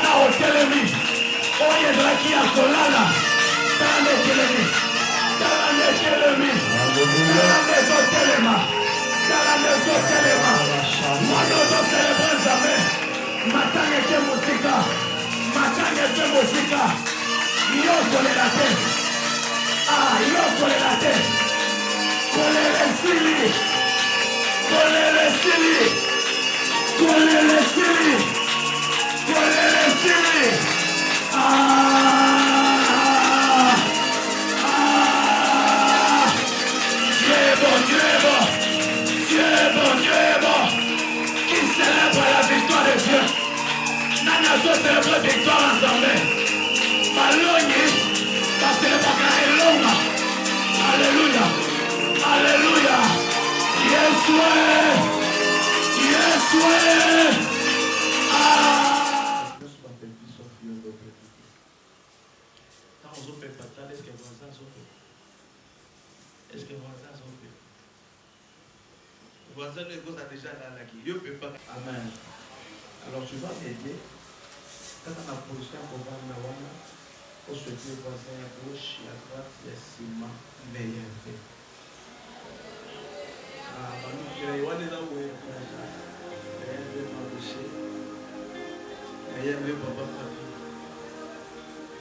Tala otelemi. Oye draki ya kolala. Tala otelemi. Tala otelemi. Tala otelema. Tala otelema. Mwana oto célébrer jamais. Matanga ke musika. Matanga ke musika. Yo kolela te. Ah, yo kolela te. Kolele sili. Kolele sili. Kolele sili. Kolele sili. Dieu est bon, Dieu est bon. Dieu est bon, Dieu est bon. Qui célèbre la victoire de Dieu. Nana so célèbre la victoire ensemble. Maloni, parce que le bacard est long. Alléluia. Alléluia. Yesoué. Yesoué. Est-ce que voisin sont fait? Voisin de gauche a déjà dans la qui. Dieu peut pas. Amen. Alors tu vas m'aider. Quand on a position pour voir la wana, pour souhaiter voisin à gauche et à droite, il y a ciment meilleur fait. Ah, bah nous, il y a des gens où il y a des marchés. Il y a des papa famille.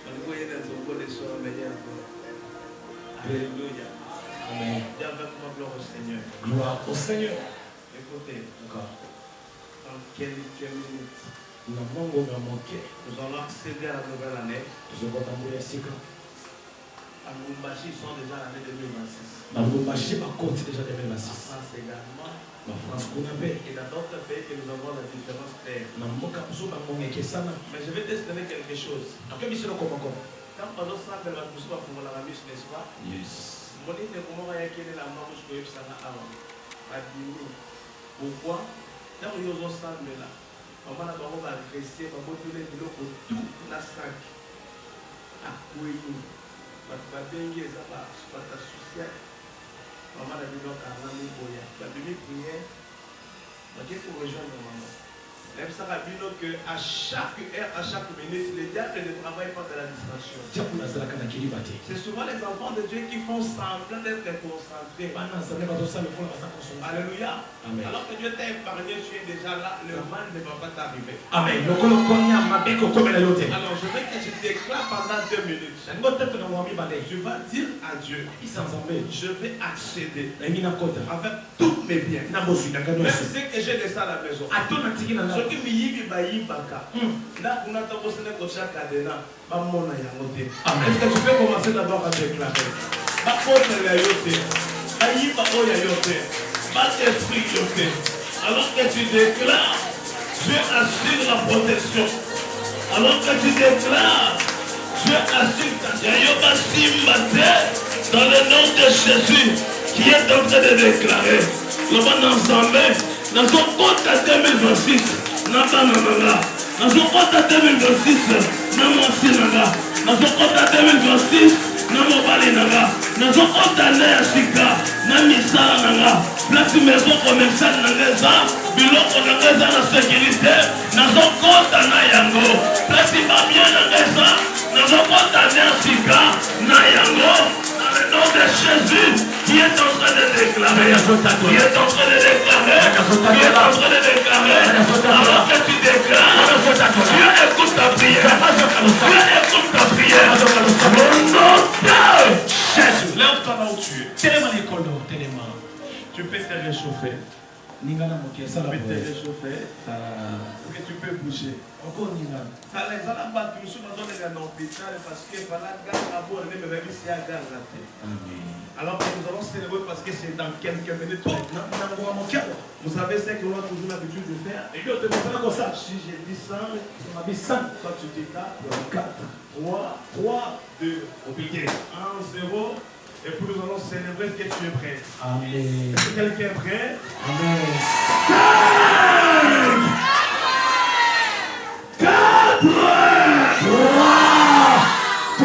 Bah nous, il y a des gens qui sont meilleurs. Alléluia. Amen. Dis avec moi, gloire au Seigneur. Gloire au Seigneur. Écoutez, Encore. dans quelques minutes, nous allons accéder à la nouvelle année. À Lubumbashi, ils sont déjà à l'année 2026. À Lubumbashi, ma côte déjà 2026. En France également. Ma France, qu'on appelle. Et dans d'autres pays que nous avons la différence claire. Mais je vais t'expliquer quelque chose. Quand on sent que la pousse va pour la mise, n'est-ce pas? Yes. Mon idée, comment va y avoir la marche que ça a avant? Pourquoi? Dans les ensemble là, on va agresser, on va donner de l'eau pour tout la sac. À quoi il va baigner ça va se social. On va donner l'eau à la boya. La demi-prière, on va pour rejoindre maman. Même ça va dire qu'à chaque heure, à chaque minute, le diable ne travaille pas de la distraction. C'est souvent les enfants de Dieu qui font semblant d'être concentrés. Alléluia. Amen. Alors que Dieu t'a épargné, tu es déjà là, le mal ne va pas t'arriver. Amen. Alors je veux que tu déclares pendant 2 minutes. Je vais dire à Dieu, je vais accéder avec tous mes biens. Même ce que j'ai laissé à la maison. Ce qui est-ce que tu peux commencer d'abord à déclarer? Alors que tu déclares, Dieu assure la protection. Alors que tu déclares, Dieu assure ta dans le nom de Jésus qui est en train de déclarer. Le bon ensemble, dans son compte à 2026, dans son compte à 2026, dans son compte à 2026, dans son compte à Néasika, dans Misala, place maison commerciale, bureau na sécurité, dans son compte à Nayango, place bien dans son compte à Néasika, Nayango, dans le nom de Jésus, qui est en train de déclarer, alors que tu déclares, Dieu écoute ta prière, au nom de Jésus. Lève-toi là où tu es. Tu peux te réchauffer. Tu peux te réchauffer. Parce que tu peux bouger. Alors que nous allons célébrer parce que c'est dans quelques minutes. Vous savez ce que l'on a toujours l'habitude de faire. Si j'ai dit 100, toi tu dis 4, 3, 2, obligé. 1, 0. Et puis nous allons célébrer que tu es prêt. Amen. Est-ce que quelqu'un est prêt? Amen. 5, 4, 3, 2,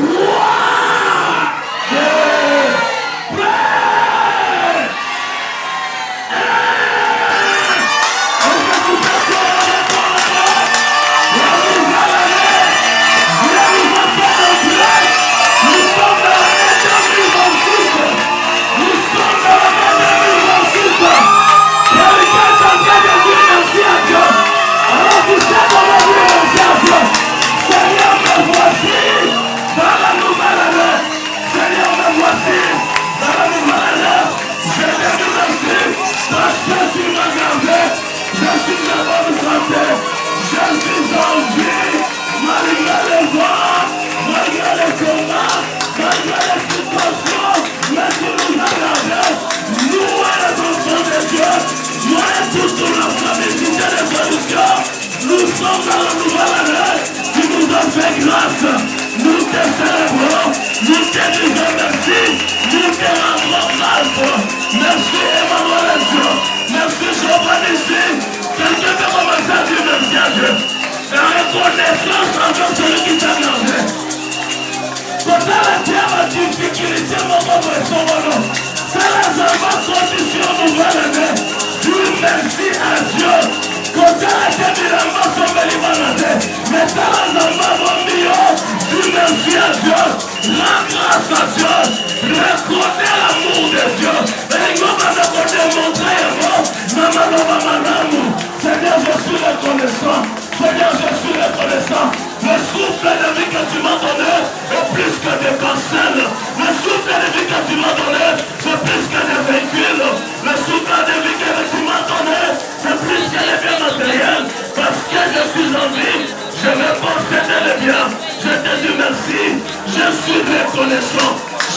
prêt. sommes dans la nouvelle année. Tu nous as fait grâce. Nous te célébrons. Nous te disons merci. Nous te rendons grâce. Merci Emmanuel Dieu. Merci Jehovah Nissi. Quelqu'un peut commencer à dire merci à Dieu. La reconnaissance envers celui qui t'a gardé. Quand la terre a difficulté, mon pauvre et son nom. C'est la seule condition nouvelle année. Dis merci à Dieu. Quand la terre dit la mort sur le Libanais. Mais ça la zamba mon million. Dis merci à Dieu. Rends grâce à Dieu. Reconnais l'amour de Dieu. Et nous allons démontrer l'amour. Seigneur, je suis reconnaissant. Seigneur, je suis reconnaissant. Le souffle de vie que tu m'as donné est plus que des parcelles. Le souffle de vie que tu m'as donné, c'est plus que des véhicules. Le souffle de vie que tu m'as donné, c'est plus que les biens matériels. Parce que je suis en vie, je vais posséder les biens. Je te dis merci. Je suis reconnaissant.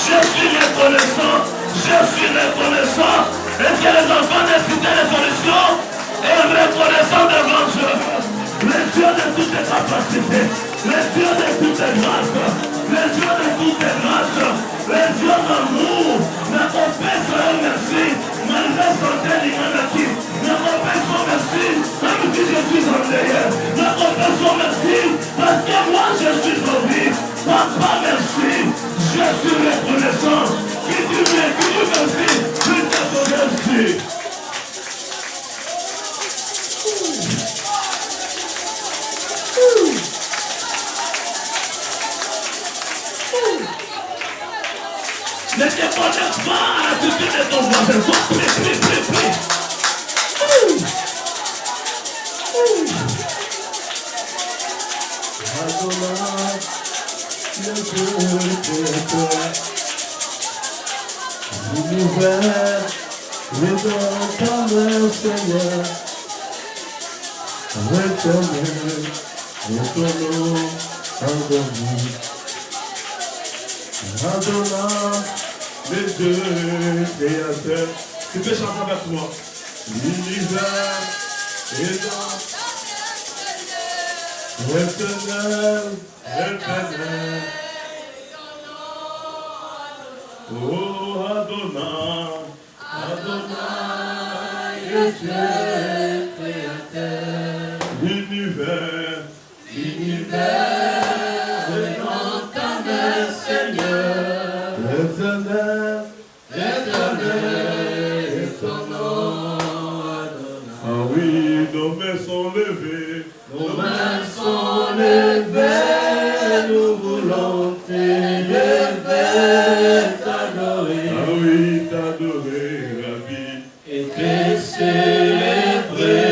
Je suis reconnaissant. Je suis reconnaissant. Est-ce que les enfants nécessitent des solutions? Et reconnaissant devant Dieu. Le Dieu de toutes les capacités, le Dieu de toutes les grâces, le Dieu de toutes les grâces, le Dieu d'amour, la confesse merci, malgré son délivré, la confesse merci, comme si je suis endeuillé, la confesse merci, parce que moi je suis en vie, papa merci, je suis reconnaissant, qui dit merci, je te remercie. Ne te connecte pas à l'attitude de ton voisin. Sois prêt. L'univers regarde ta main, Seigneur. Retiens-le, et ton nom endormi. Adonai, le Dieu créateur. Tu peux chanter avec moi. L'univers est dans l'éternel, l'éternel. Oh Adonai, Adonai, le Dieu créateur. L'univers, l'univers est dans ta main, Seigneur. L'éternel, l'éternel est ton nom, Adonai. Ah oui, nos mains sont levées. Nos mains sont levées, nous voulons t'élever, t'adorer. Ah oui, t'adorer, Rabbi. Et te célébrer,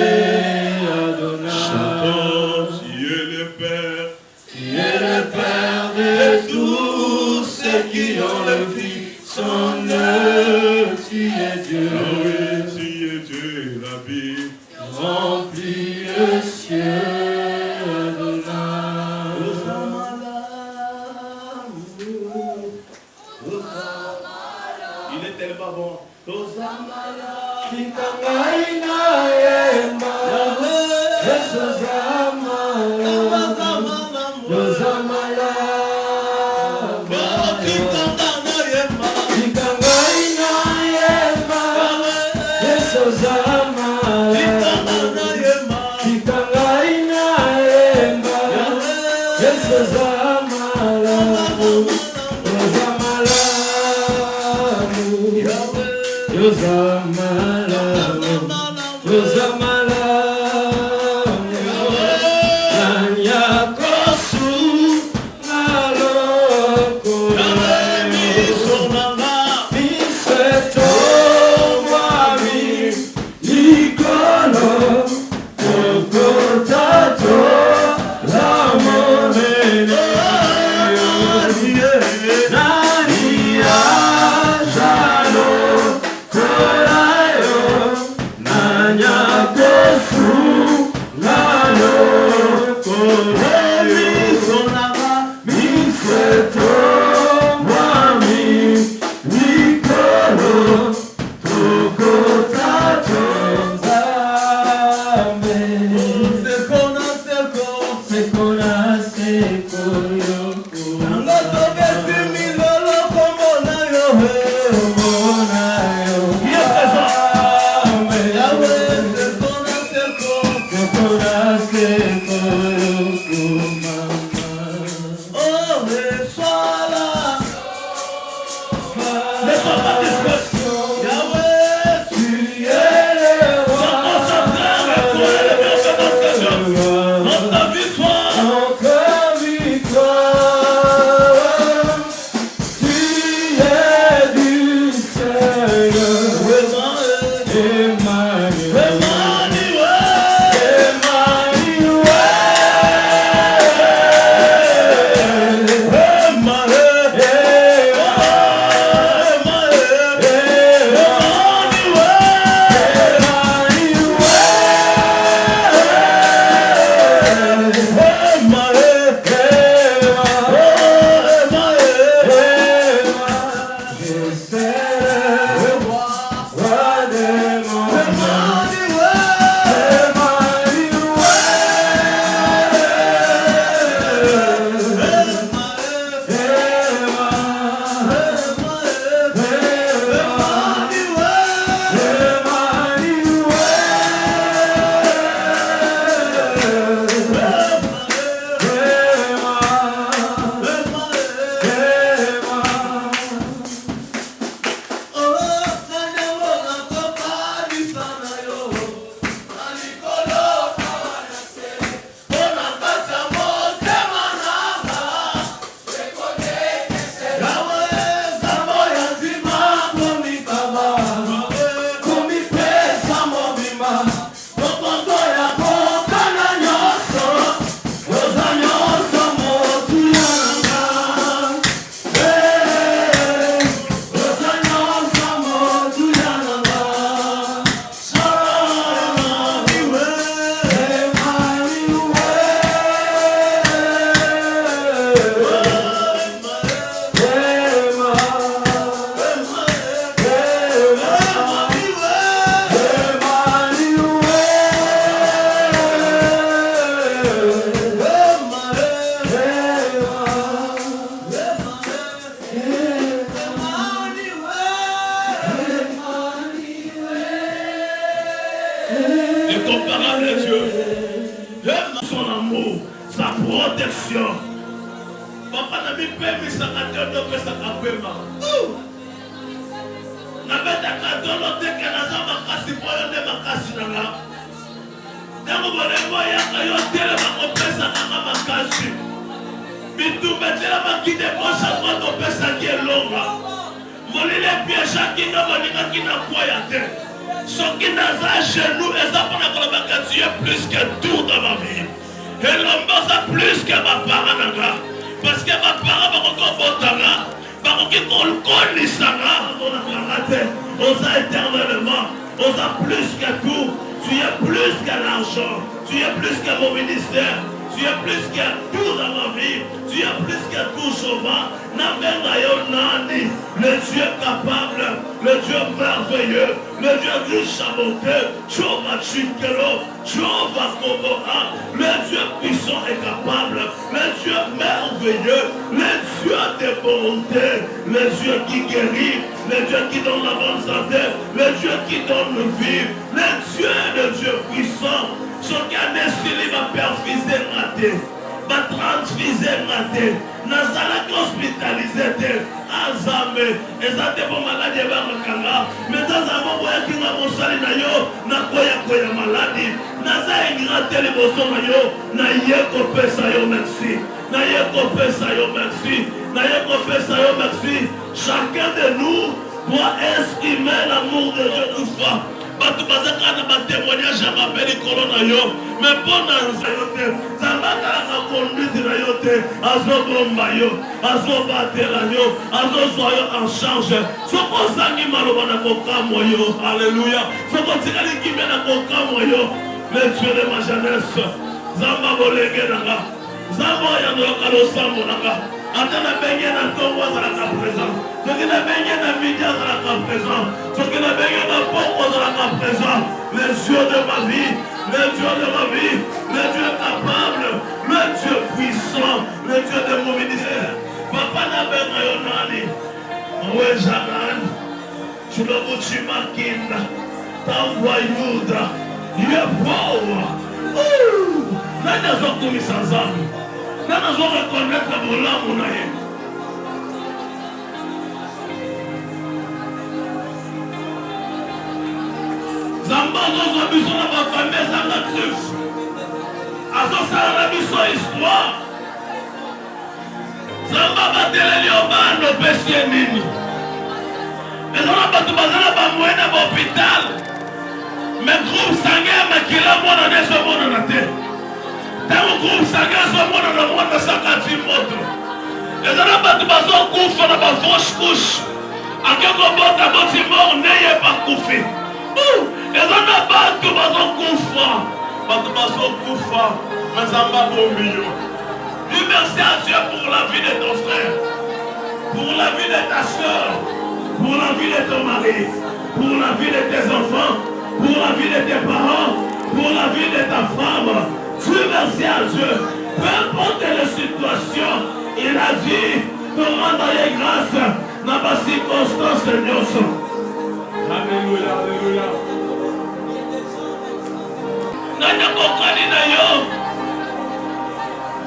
Adonai. Chantons, tu es le Père. Tu es le Père de tous ceux qui ont le Fils en eux. Tu es Dieu. Ah oui, tu es Dieu, Rabbi. Remplis le ciel, Adonai. Il est tellement bon. Nani ajalo, kola ta victoire. Dans ta victoire, tu es du Seigneur. Incomparable Dieu. Son amour, sa protection. Papa n'a mis permis sa cadeau de sa capema. N'a pas de cadeau de sa makasi pour de makasi nanga. Tango bolembo ya kayo tele makopesa nanga makasi. Bitu betela makide kosa kwa pesa kielonga. Molile pia shakino boninga kina kwaya te. Ce qui n'a pas chez nous, et ça pendant que tu es plus que tout dans ma vie. Et l'homme ça plus que ma parent. Parce que ma parent va encore voter. Parce qu'on connaît ça. On a éternellement. On a plus que tout. Tu es plus que l'argent. Tu es plus que mon ministère. Tu es plus que tout dans ma vie. Tu es plus que tout sauvant. Le Dieu capable, le Dieu merveilleux, le Dieu riche à bonté, Jehovah Chikelo, Jehovah Koboha, le Dieu puissant et capable, le Dieu merveilleux, le Dieu de bonté, le Dieu qui guérit, le Dieu qui donne la bonne santé, le Dieu qui donne le vie, le Dieu puissant, ce qui a décidé va perfuser raté. Va transfuser raté, nazala hospitalisé, azame, ezate bon maladie va makanga, mais dans un moment où il y a mon sali na yo, na koya maladie, naza ingra tele boso na yo, na yeko pesa yo merci, na yeko pesa yo merci, na yeko pesa yo merci. Chacun de nous doit estimer l'amour de Dieu une fois. Batu bazaka na témoignage à rappel corona yo mais bona nzayote zambaka na conduite na yote azobomba yo azobatela yo azozoyo en charge soko sangi maloba na kokamwa yo alléluia soko tikali kimia na kokamwa yo le Dieu de ma jeunesse zamba bolenge nanga zamba ya ndokalo sambo nanga atana benye na tongo azalaka présent soki na benye na midi azalaka présent soki na benye na poko azalaka présent le Dieu de ma vie, le Dieu de ma vie, le Dieu capable, le Dieu puissant, le Dieu de mon ministère. Papa n'a pas de yonani owe jagan chulobuchi makinda tangwa yuda ye power nani azokumisa nzambe nani azoreconnaître bolamu na ye. Zamba zozo biso na bafambe ezanga truffe azosala na biso histoire. Zamba bateleli obano opesi ye nini? ezala bato baza na bamoye na bahôpital mais groupe sange ya makila mwana na ezomonana te. Ntango groupe sange azomonana mwana asakati moto. ezala bato bazokufa na bafausse couche ake kobota boti mort neye bakufi. eza na bato bazokufa mazamba bomio. Dis merci à Dieu pour la vie de ton frère, pour la vie de ta soeur, pour la vie de ton mari, pour la vie de tes enfants, pour la vie de tes parents, pour la vie de ta femme. Dis merci à Dieu. Peu importe les situations, il a dit de rendre les grâces dans ma circonstance de Dieu. Alléluia, alléluia. Nanya kokani na yo.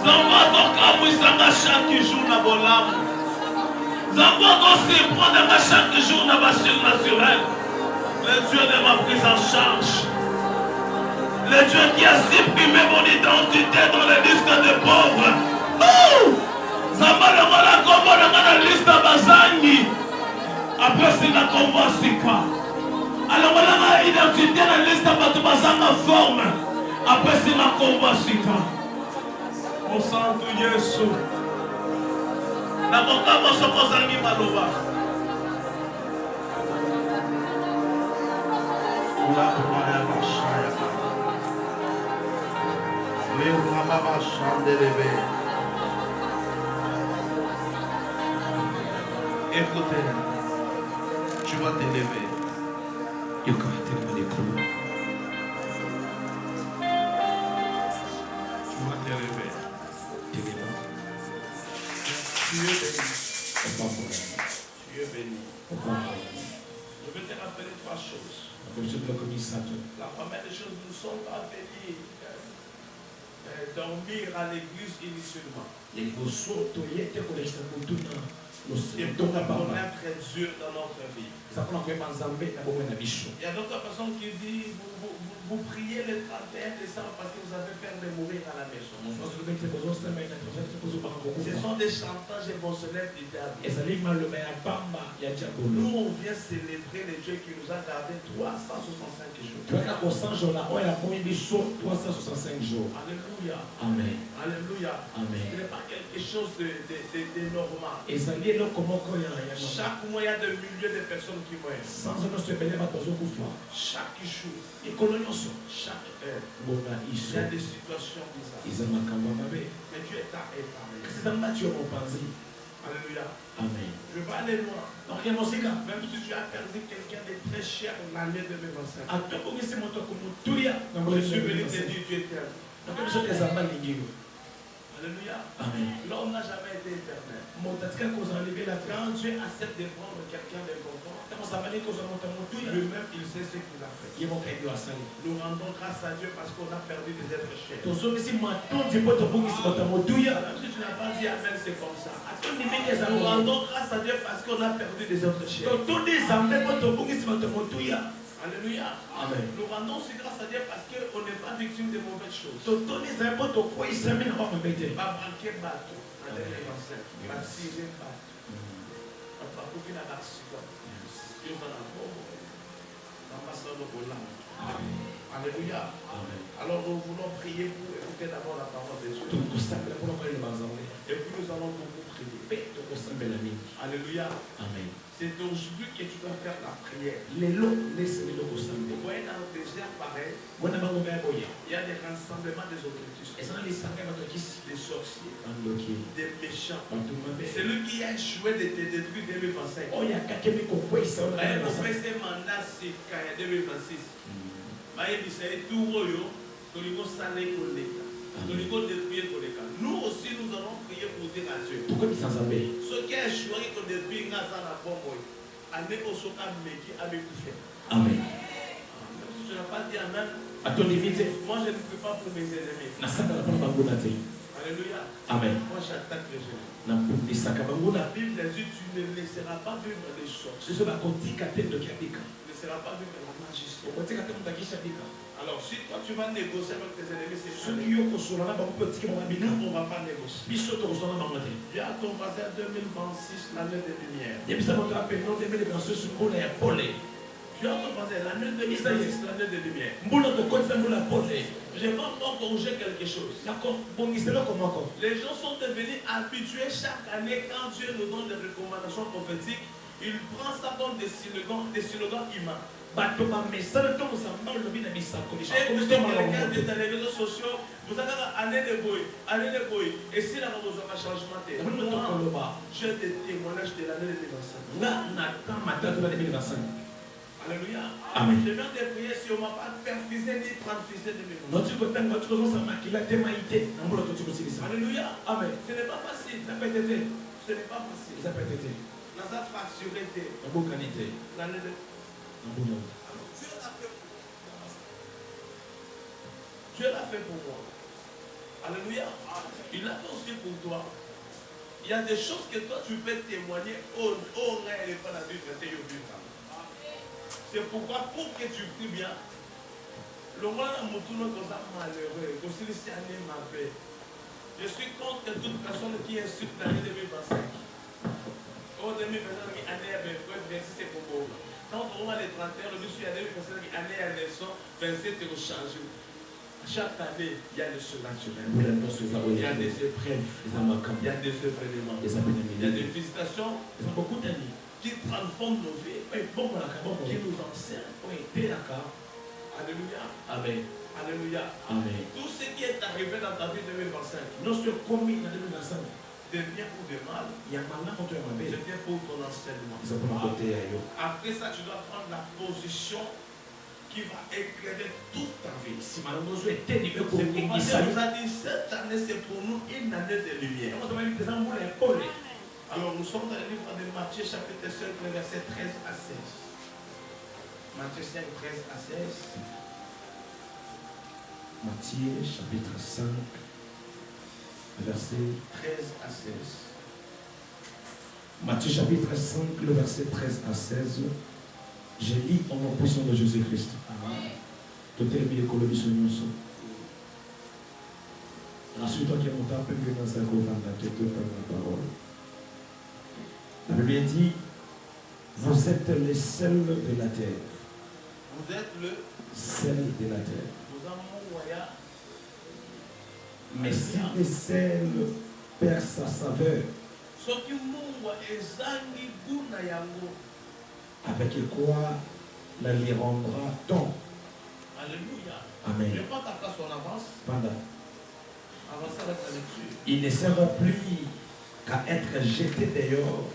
Zamba tokamwisanga chaque jour na bolamu. Zamba tosiprendre chaque jour na surnaturel. Le Dieu de ma prise en charge. Le Dieu qui a supprimé mon identité dans les listes de pauvres. Zamba le voilà comme dans la liste de Bazangi. Après c'est la convasika. Alors voilà ma identité dans la liste de Bazanga forme. Après c'est la convasika. Au santo Yesu. Na kokama soko zangi maloba. La tomaya bashaya. Le mama chandelebe. Écoutez, tu vas t'élever. Tu vas t'élever. Tu es béni. Tu es béni. Je vais te rappeler trois choses. La première des choses, nous ne sommes pas venus dormir à l'église inutilement. Et pour connaître Dieu dans notre vie. Il y a d'autres personnes qui disent vous priez le 31 décembre parce que vous avez peur de mourir à la maison. Ce sont des chantages émotionnels du diable. Nous, on vient célébrer le Dieu qui nous a gardé 365 jours. Alléluia. Amen. Alléluia. Amen. Ce n'est pas quelque chose de normal. Chaque mois, il y a des milliers de personnes qui meurent. Chaque jour, chaque heure, il y a des situations bizarres. Mais Dieu t'a épargné. Alléluia. Amen. Je vais aller loin. Même si tu as perdu quelqu'un de très cher l'année 2025. Je suis venu te dire Dieu t'aime. Alléluia. Amen. L'homme n'a jamais été éternel. Quand Dieu accepte de prendre quelqu'un de confort, lui-même il sait ce qu'il a fait. Nous rendons grâce à Dieu parce qu'on a perdu des êtres chers. Même si tu n'as pas dit Amen, c'est comme ça. Nous rendons grâce à Dieu parce qu'on a perdu des êtres chers. Alléluia. Amen. Nous rendons aussi grâce à Dieu parce qu'on n'est pas victime de mauvaises choses. Pas braquer bateau. Alléluia. Alors nous voulons prier pour écouter d'abord la parole de Dieu. Et puis nous allons beaucoup prier. Alléluia. Amen. C'est aujourd'hui que tu dois faire la prière. Vous voyez dans le désert pareil, il y a des rassemblements des occultistes, des sorciers, des méchants. C'est lui qui a échoué de te détruire 2025. Il y a un mandat c'est 2026. Nous aussi nous allons prier pour dire à Dieu. Ce qui a échoué qu'on détruit la bombe, allez au soka meki avec tout. Amen. Même si tu n'as pas dit Amen, moi je ne peux pas pour mes ennemis. Alléluia. Amen. Moi j'attaque les ennemis. La Bible dit tu ne laisseras pas vivre les choses. Ne sera pas vu comme un magicien. Alors, si toi tu vas négocier avec tes ennemis, c'est Nous, nous, on ne va pas négocier. Dis à ton voisin 2026, l'année des lumières. Dis à ton voisin l'année 2026, l'année des lumières. Je vais encore corriger quelque chose. Les gens sont devenus habitués chaque année quand Dieu nous donne des recommandations prophétiques. Il prend ça comme des slogans humains. J'ai écouté quelqu'un dire dans les réseaux sociaux, vous avez année de boy. Et si la besoin d'un changement, j'ai des témoignages de l'année 2025. Alléluia. Amen. Je viens de prier si on ne m'a pas perfusé ni transfusé de mes noms. Alléluia. Amen. Ce n'est pas facile. Ce n'est pas facile. Dans sa fracturité. L'année de... Dieu l'a fait pour moi. Alléluia. Il l'a fait aussi pour toi. Il y a des choses que toi tu peux témoigner au réel et pas la vie de tes yeux. C'est pourquoi pour que tu pries bien, le roi n'a pas malheureux. Je suis contre toute personne qui insulte l'année 2025. Au 2025, année à 26, c'est pour vous. Quand on voit les 31, le monsieur a 2025, année à 27, c'est changé. Chaque année, il y a le surnaturel. Il y a des épreuves. Il y a des événements. Il y a des visitations. Il y a beaucoup d'amis qui transforment nos vies. Qui nous enseignent. Alléluia. Amen. Alléluia. Amen. Tout ce qui est arrivé dans ta vie 2025, devient pour le mal, devient pour ton enseignement. Après ça, tu dois prendre la position qui va éclairer toute ta vie. C'est pourquoi Dieu nous a dit cette année, c'est pour nous une année de lumière. Alors nous sommes dans le livre de Matthieu chapitre 5, verset 13 à 16. Matthieu 5, 13 à 16. Matthieu chapitre 5, verset 13 à 16. Matthieu chapitre 5, le verset 13 à 16. Je lis en opposition de Jésus-Christ. Ensuite, toi qui es monté un peu dans sa parole. La Bible dit, vous êtes les sels de la terre. Vous êtes le sel de la terre. Vous avez mais si le sel perd sa saveur, avec quoi la lui rendra-t-on? Alléluia. Amen. Je prends ta place, on avance. Avance avec la lecture. Il ne sert plus qu'à être jeté dehors.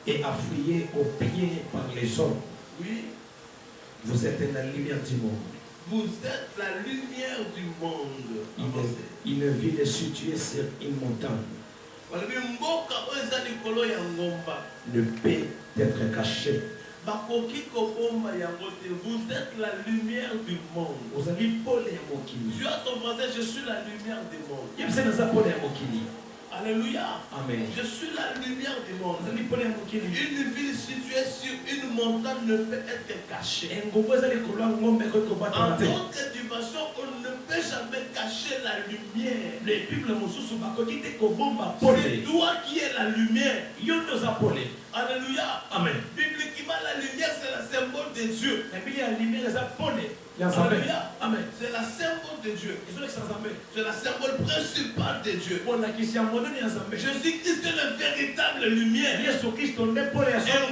Et affouillé aux pieds par les hommes. Oui. Vous êtes la lumière du monde. Vous êtes la lumière du monde. Une ville située sur une montagne ne peut être cachée. Vous êtes la lumière du monde. Dieu à ton voisin, je suis la lumière du monde. Alléluia. Amen. Je suis la lumière du monde. Une ville située sur une montagne ne peut être cachée. En d'autres dimensions, on ne peut jamais cacher la lumière. C'est toi qui es la lumière. Alléluia. Amen. Bibliquement, la lumière, c'est le symbole de Dieu. Alléluia. Amen. C'est la symbole de Dieu. C'est la symbole principale de Dieu. Jésus-Christ est la véritable lumière. Et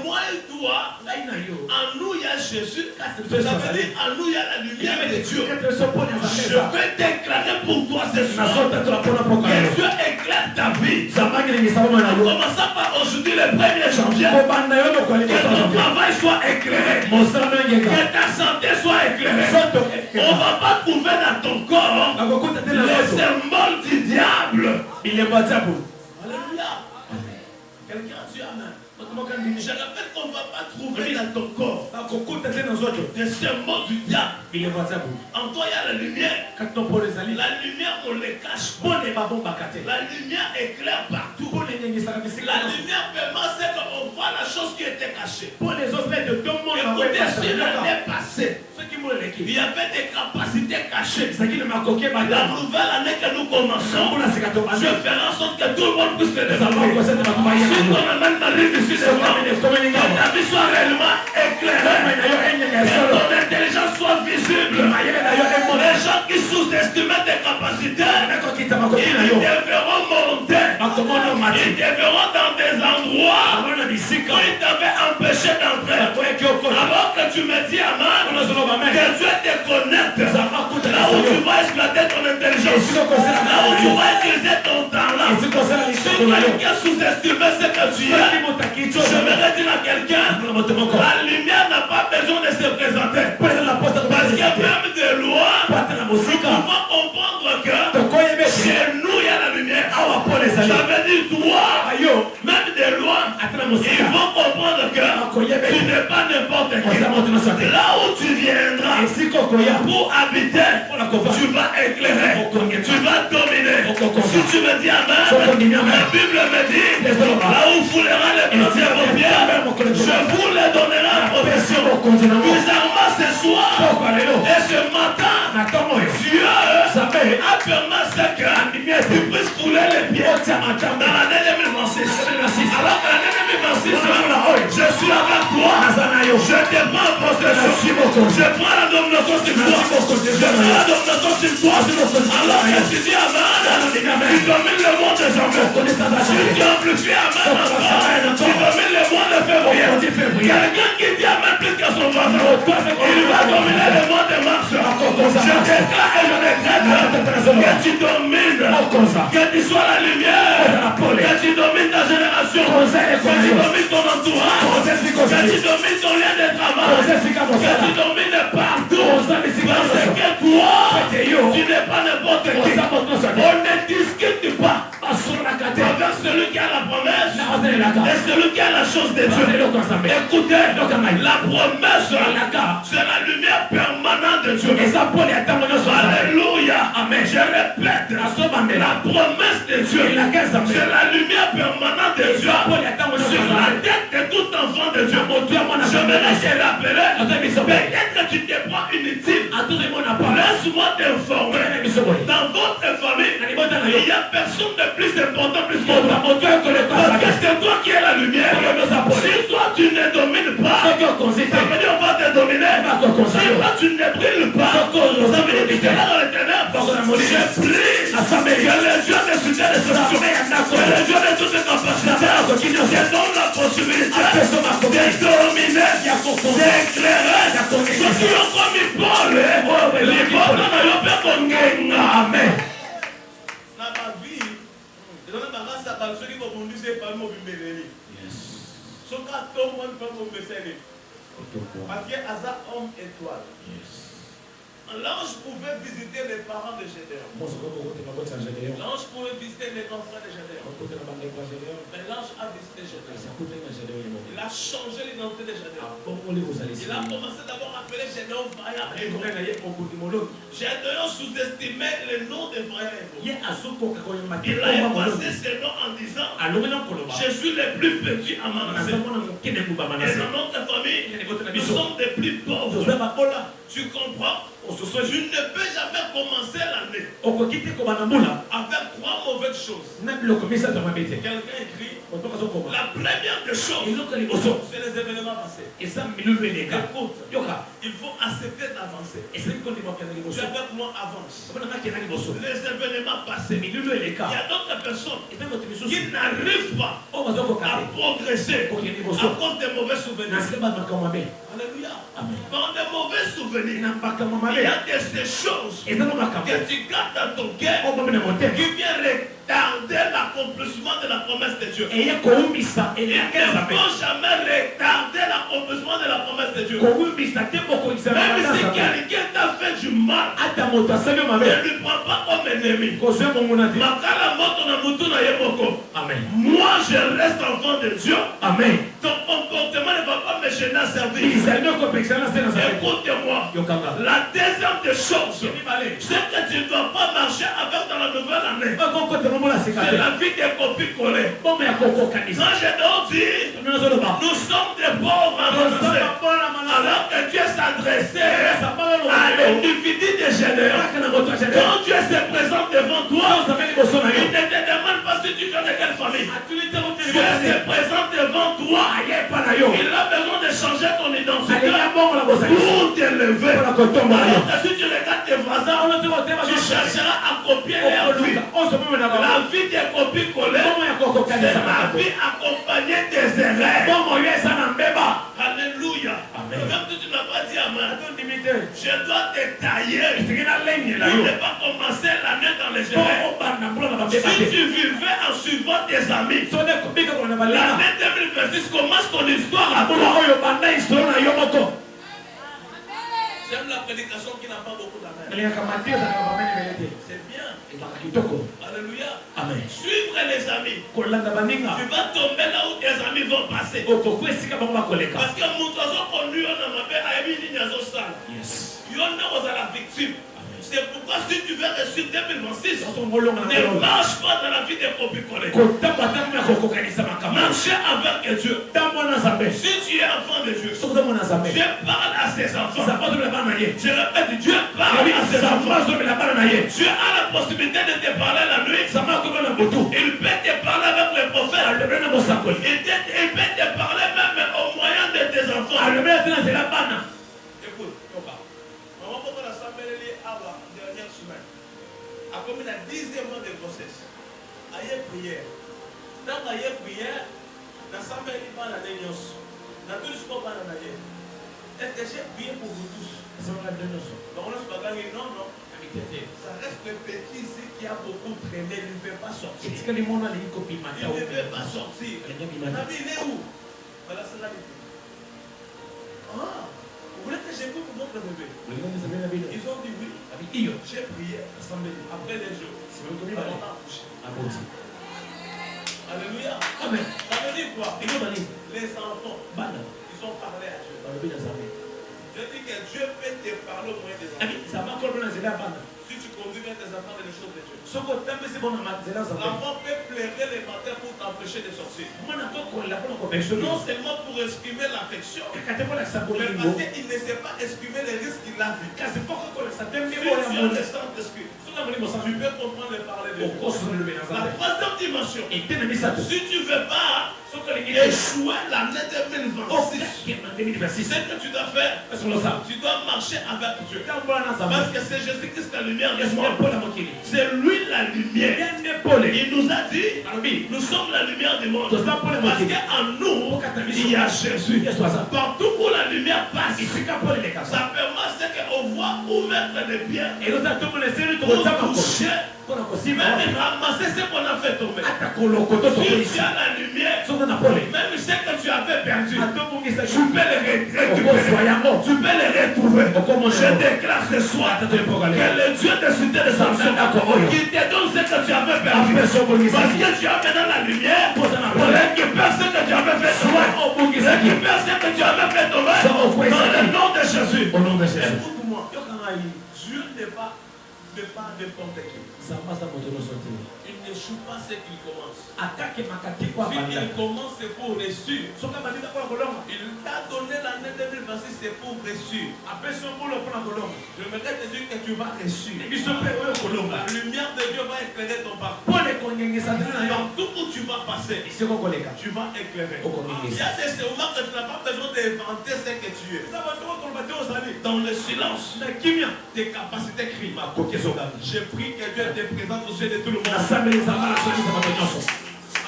moi et toi, en nous il y a Jésus. Ça veut dire en nous il y a la lumière de Dieu. Je vais déclarer pour toi ce soir que Dieu éclaire ta vie. En commençant par aujourd'hui le 1er janvier. Que ton travail soit éclairé. Que ta santé soit éclairée. On ne va pas trouver dans ton corps le symbole du diable. Il est pas diable. Alléluia. Quelqu'un dit Amen. Je rappelle qu'on ne va pas trouver dans ton corps des symboles du diable. En toi, il y a la lumière. La lumière, on les cache pas. La lumière éclaire partout. La lumière permet qu'on voit la chose qui était cachée. Écoutez, sur l'année passée, il y avait des capacités cachées. La nouvelle année que nous commençons, je ferai en sorte que tout le monde puisse se développer. Si ton amène ta vie ici devant, que ta vie soit réellement éclairée, que ton intelligence soit visible. Les gens qui sous-estimaient tes capacités, ils devront monter. Ils devront dans des endroits où ils t'avaient empêché d'entrer. Alors que tu me dis, Aman, que Dieu te connecte. Là où tu vas exploiter ton intelligence, là où tu vas utiliser ton talent. Si quelqu'un sous-estimé ce que tu es, je vais dire à quelqu'un, la lumière n'a pas besoin de se présenter. Parce qu'il y a même des lois, nous pouvons comprendre que chez nous il y a la lumière. Ça veut dire toi, même des lois, ils vont comprendre que tu n'es pas n'importe qui. Là où tu viendras pour habiter, tu vas éclairer, tu vas dominer. Si tu me dis Amen, la Bible me dit, là où foulera les premières paupières, je vous les donnerai en profession. Bizarrement ce soir et ce matin, Dieu a permis que tu puisses fouler les pieds dans l'année 2026. Alors que l'année 2026, je suis avec toi, je te prends en possession, je prends la domination sur toi, je prends la domination sur toi. Alors que tu dis Amen, tu domines le monde désormais. Si tu amplifies Amen encore, tu domines le monde de février. Quelqu'un qui dit Amen plus que son voisin, il va dominer le monde de mars. Je déclare et je décrète que tu domines, que tu sois la lumière, que tu domines ta génération, que tu domines ton entourage, que tu domines ton lien de travail, que tu domines partout. Parce que toi, tu n'es pas n'importe qui. On ne discute pas avec celui qui a la promesse et celui qui a la chose de Dieu. Écoutez, la promesse, c'est la lumière permanente de Dieu. Alléluia. Amen. Je répète, la promesse de Dieu, c'est la lumière permanente de Dieu sur la tête de tout enfant de Dieu. Je me laisse rappeler, peut-être que tu te crois inutile. Laisse-moi t'informer. Dans votre famille, il n'y a personne de plus important, plus que toi. Parce que c'est toi qui es la lumière. Si toi tu ne domines pas, ça veut dire qu'on va te dominer. Si toi tu ne brilles pas, ça veut dire que tu seras dans les ténèbres. Je prie que le Dieu de succès de solution, que le Dieu de toutes les capacités, te donne la possibilité de dominer, d'éclairer. Ceux qui ont commis Paul, les Paul n'ont pas connu. Amen. Dans ma vie, je donne ma race à ceux qui vont conduire ces femmes au Bimbélé. Ce cas, tout le monde peut me faire. Parce que Asa homme étoile. L'ange pouvait visiter les parents de Gédéon. L'ange pouvait visiter les enfants de Gédéon. Mais l'ange a visité Gédéon. Il a changé l'identité de Gédéon. Il a commencé d'abord à appeler Gédéon vaillant. Gédéon sous-estimait le nom de vaillant. Il a effacé ce nom en disant je suis le plus petit à Manassé. Et dans notre famille, nous sommes des plus pauvres. Tu comprends? Je ne peux jamais commencer l'année avec 3 mauvaises choses. Quelqu'un écrit la première des choses, c'est les événements passés. Écoute, il faut accepter d'avancer. Tu avec moi avance. Les événements passés. Il y a d'autres personnes qui n'arrivent pas à progresser à cause des mauvais souvenirs. Alléluia. Dans des mauvais souvenirs, il y a des choses que tu gardes dans ton cœur qui viennent retarder l'accomplissement de la promesse de Dieu. Il ne faut jamais retarder l'accomplissement de la promesse de Dieu. Même si quelqu'un t'a fait du mal, ne lui prends pas comme ennemi. Amen. Moi, je reste enfant de Dieu. Amen. Ton comportement ne va pas me gêner à servir. Écoute-moi. La deuxième des choses, c'est que tu ne dois pas marcher avec dans la nouvelle année. C'est la vie des copies collées. Quand je leur dis, nous sommes des pauvres avancés. Alors que Dieu s'adressait à l'individu des généraux. Quand Dieu se présente devant toi, il ne te demande pas si tu viens de quelle famille. Dieu se présente devant toi. Il a besoin de changer ton identité pour t'élever. Alors que si tu regardes tes voisins, tu chercheras à copier leur vie. La vie des copies collées, c'est la vie accompagnée des erreurs. Alléluia. Même si tu n'as pas dit amen, je dois te tailler pour ne pas commencer l'année dans les erreurs. Si tu vivais en suivant tes amis, l'année 2026 commence ton histoire à toi. J'aime la prédication qui n'a pas beaucoup d'amen. C'est bien. Alléluia. Amen. Suivre les amis. Tu vas tomber là où tes amis vont passer. Parce que mon oiseau connu, on a ma paix à Emile Niazosal. Il y en a la victime. C'est pourquoi si tu veux réussir 2026, ne marche pas dans la vie des copies collées. Marchez avec Dieu. Si tu es enfant de Dieu, Dieu parle à ses enfants. Je répète, Dieu parle à ses enfants. Dieu a la possibilité de te parler la nuit. Il peut te parler avec les prophètes. Il peut te parler même au moyen de tes enfants. Écoute, maman, pourquoi la semaine dernière semaine, a commis la 10e mois de grossesse. Aïe prière. Dans la prière, la semaine il va à la dernière. La douce pas à la dernière. Est-ce que j'ai prié pour vous tous? Donc on ne se pas gagner. Non, non. Ça reste le petit ici qui a beaucoup traîné. Il ne veut pas sortir. Il ne veut pas sortir. Nabi, il est où? Voilà, c'est là. Ah, vous voulez que j'écoute pour votre bébé? Ils ont dit oui. J'ai prié. Après les jours. Avant d'accoucher. Alléluia. Amen. Ça veut dire quoi? Les enfants, ils ont parlé à Dieu. Je dis que Dieu peut te parler au moyen des enfants. Si tu conduis bien tes enfants dans les choses de Dieu. L'enfant peut pleurer le matin pour t'empêcher de sortir. Non seulement pour exprimer l'affection, mais parce qu'il ne sait pas exprimer les risques qu'il a vu. Si tu as le Saint-Esprit, tu peux comprendre et parler de Dieu. La troisième dimension, si tu ne veux pas échouer l'année 2026, c'est que tu dois faire. Tu dois marcher avec Dieu. Parce que c'est Jésus-Christ la lumière du monde. C'est lui la lumière. Il nous a dit, nous sommes la lumière du monde. Parce qu'en nous, il y a Jésus. Partout où la lumière passe, ça permet qu'on voit où mettre les pieds. Pour toucher. Même ramasser ce qu'on a fait tomber. Si tu as la lumière, même ce que tu avais perdu, tu peux les récupérer. Tu peux les retrouver. Je déclare ce soir que le Dieu de cité de Samson qui te donne ce que tu avais perdu. Parce que tu as maintenant la lumière pour récupérer ce que tu avais fait tomber. Récupère ce que tu avais fait tomber. Dans le nom de Jésus. Écoute-moi. Dieu n'est pas n'importe qui. Il n'échoue pas ce qu'il commence. Si il commence, c'est pour réussir. Il t'a donné l'année 2026, c'est pour réussir. J'aimerais te dire que tu vas réussir. La lumière de Dieu va éclairer ton parcours. Dans tout où tu vas passer, tu vas éclairer. Il y a des moments que tu n'as pas besoin d'inventer ce que tu es. Dans le silence, tes capacités crient. J'ai pris que Dieu te présente aux yeux de tout le monde.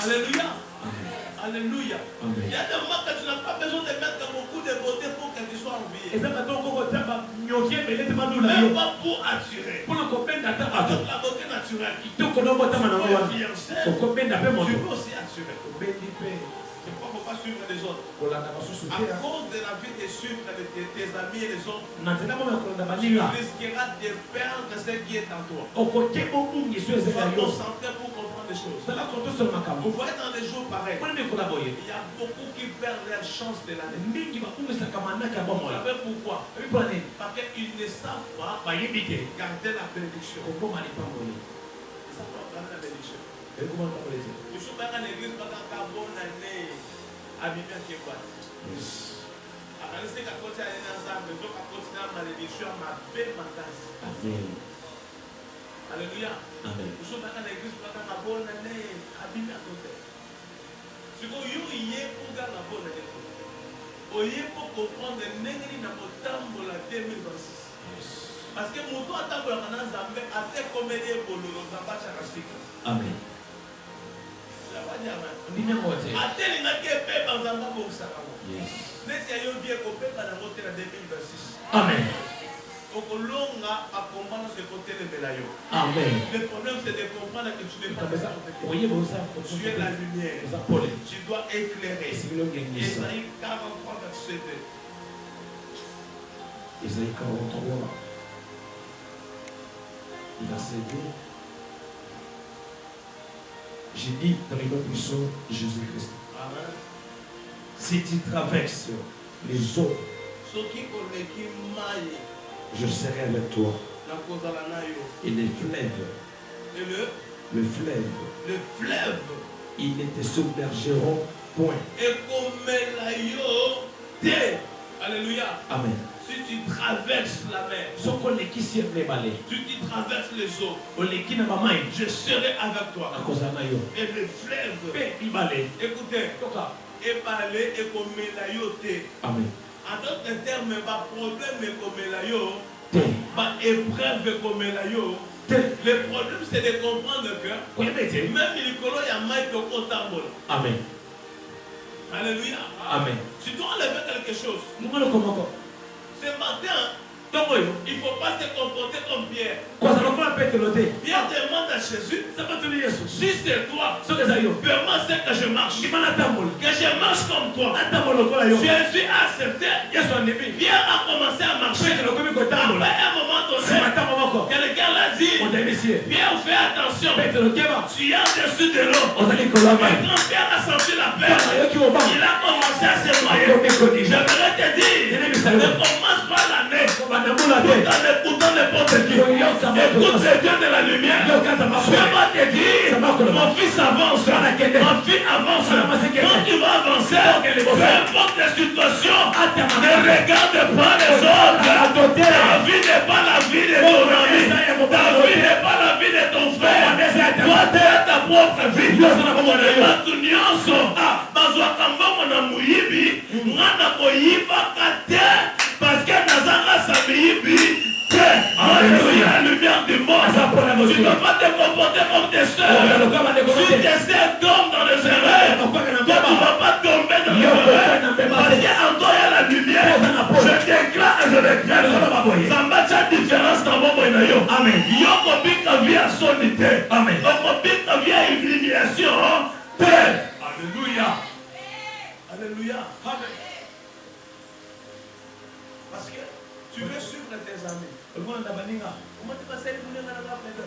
Alléluia. Alléluia. Il y a des moments que tu n'as pas besoin de mettre beaucoup de beauté pour que tu sois envié. Même pas pour attirer. Avec la beauté naturelle. Tu peux aussi attirer. C'est pourquoi il ne faut pas suivre les autres. kolanda À basusu te cause de la vie de suivre tes amis et les autres, na nzela moko ya kolanda tu baninga risqueras de perdre ce qui est en toi. okoke bobungiso Tu ezali vas na yo concentrer pour comprendre les choses. zala kotosola makambo Vous voyez dans les jours pareils, mpona mekola boye il y a beaucoup qui perdent leur chance de l'année. mingi babungisaka manaka ya Vous bomoi savez pourquoi? ebi mpona nini Parce qu'ils ne savent pas bayebi te garder la bénédiction. kokoma lipango ye Ils ne savent pas garder la bénédiction. ekoma lipango ye te Je suis dans l'église pendant qu'à bonne année, à Bibia qui est quoi? À la liste qu'à côté à l'ensemble, donc à côté de la malédiction, ma belle matase. amen Alléluia. amen Je suis dans l'église pendant qu'à bonne année, à Bibia côté. Si vous y êtes pour garder la bonne année, vous y êtes pour comprendre le négri dans votre temps la 2026. Parce que mon toit attend pour la Zambie, à tes comédiens pour le Zamba Charasika. amen Je vais dire, ndimi yango te à tel inaki paix dans Zamba pour ça. yes Mais si vous bien coupé par la montée en 2026. amen Okolonga à comprendre ce côté de Belayo. amen Le problème c'est de comprendre que tu n'es pas kabeza ça. oyeba oza Tu es la lumière. oza pole Tu dois éclairer. esengeli ongengisa Esaïe 43, verset 2. Isaïe 43 verset 2 j'ai dit dans les noms puissants Jésus-Christ Amen. si tu traverses les eaux Ce qui koleki maye je serai avec toi na kozala na yo. et les fleuves Et le fleuve ils ne te submergeront point ekomela yo te. Alléluia. amen Si tu traverses la mer, soko olekisi ebale si tu traverses les eaux, oleki na bamai je serai avec toi. akozala na yo Et le fleuve, mpe libale écoutez, toka ebalé ekomela yo te. amen En d'autres termes, ba problème ekomela yo, te ba épreuve ekomela yo. te Le problème c'est de comprendre que koyeba ete même likolo ya mai tokotambola. amen Alléluia. amen Tu dois enlever quelque chose. mongana komoko Ce matin, ntongo oyo il ne faut pas se comporter comme Pierre. kozala lokola petelo te Pierre demande à Jésus, sabatoli yesu si c'est toi, soki eza yo permets que je marche. ndima natambola Que je marche comme toi. natambola lokola yo Jésus a accepté. yesu andimi Pierre a commencé à marcher. petelo okomi Après kotambola un moment donné, nsima ntango moko quelqu'un l'a dit, ondimisi ye Pierre, fais attention. petelo keba Tu es au-dessus de l'eau. ozali kola Et mai quand Pierre a senti la mpona peine, yoki obanga il a commencé à se noyer. akomi kodija J'aimerais te dire, ne commence pas l'année bandambula tout te en écoutant n'importe qui. yoyoka Écoute le Dieu de la lumière. yokaza Je vais te dire, mon fils avance, mon fils avance. Quand tu vas avancer, peu importe les situations, ne regarde pas les autres. Ta vie n'est pas la vie de ton ami. Ta vie n'est pas la vie de ton frère. Toi, tu es ta propre vie. Bato nyonso bazwaka mbongo na moyibi nga na koyibaka te parce que nazanga sa miyibi te. Alléluia, la lumière du monde. Tu ne dois pas te comporter comme tes soeurs. Si tes soeurs tombent dans les erreurs, toi tu ne vas pas tomber dans les erreurs parce qu'en toi il y a la lumière. Je déclare et je déclare. Ça marche la différence dans mon moyen. Amen. Yoko bika via solité. Amen. Yoko bika via humiliation. Alléluia. Alléluia. Amen. Parce que tu veux suivre tes amis. Comment tu vas saluer les gens dans la fête?